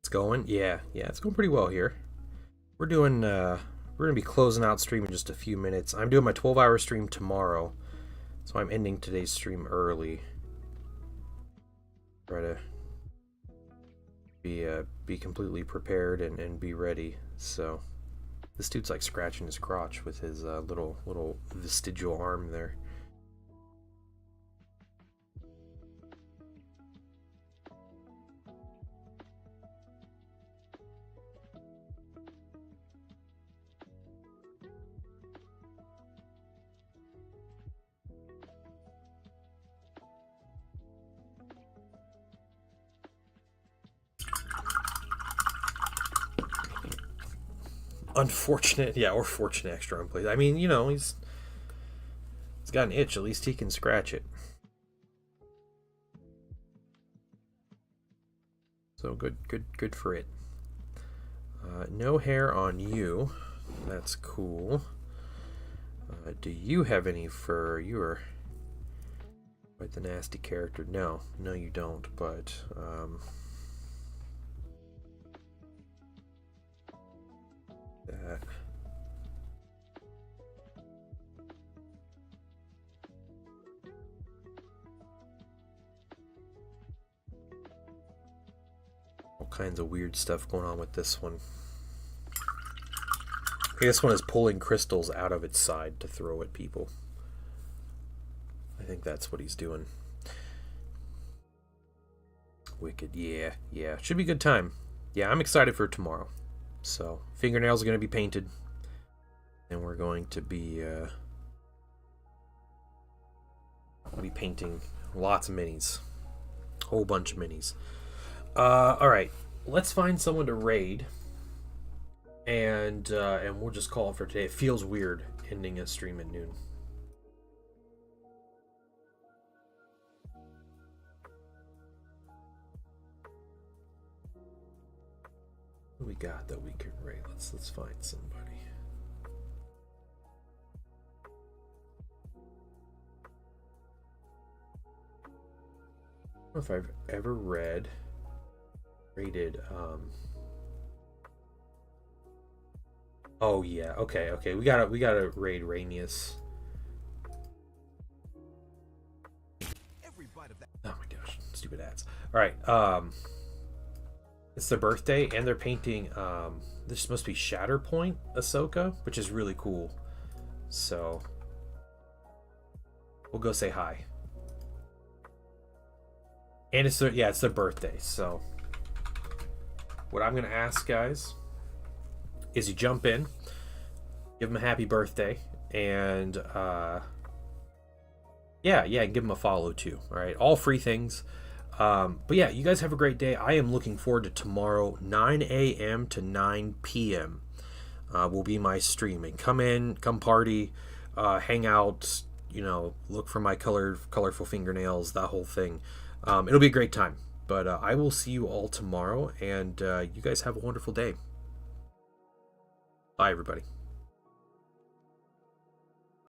Going? Yeah, it's going pretty well here. We're gonna be closing out stream in just a few minutes. I'm doing my 12-hour stream tomorrow, so I'm ending today's stream early. Try to be completely prepared and be ready. So this dude's like scratching his crotch with his little vestigial arm there. Unfortunate, yeah, or fortunate extra on plays. I mean, you know, he's got an itch. At least he can scratch it. So good for it. No hair on you. That's cool. Do you have any fur? You are quite the nasty character. No, you don't. But that. All kinds of weird stuff going on with this one. This one is pulling crystals out of its side to throw at people. I think that's what he's doing. Wicked, yeah. Should be a good time. Yeah, I'm excited for tomorrow. So, fingernails are going to be painted. And we're going to be painting lots of minis. Whole bunch of minis. Alright, let's find someone to raid. And we'll just call it for today. It feels weird ending a stream at noon. What we got that we can raid? Let's find somebody. I don't know if I've ever raided Oh yeah, okay. We gotta raid Rainius. Oh my gosh, stupid ads. Alright, it's their birthday and they're painting this must be Shatterpoint Ahsoka, which is really cool. So we'll go say hi. And it's their birthday, so what I'm gonna ask, guys, is you jump in, give them a happy birthday, and give them a follow too. All right, all free things. But yeah, you guys have a great day. I am looking forward to tomorrow, 9 a.m. to 9 p.m. Will be my stream. And come in, come party, hang out, look for my colorful fingernails, that whole thing. It'll be a great time. But I will see you all tomorrow, and you guys have a wonderful day. Bye, everybody.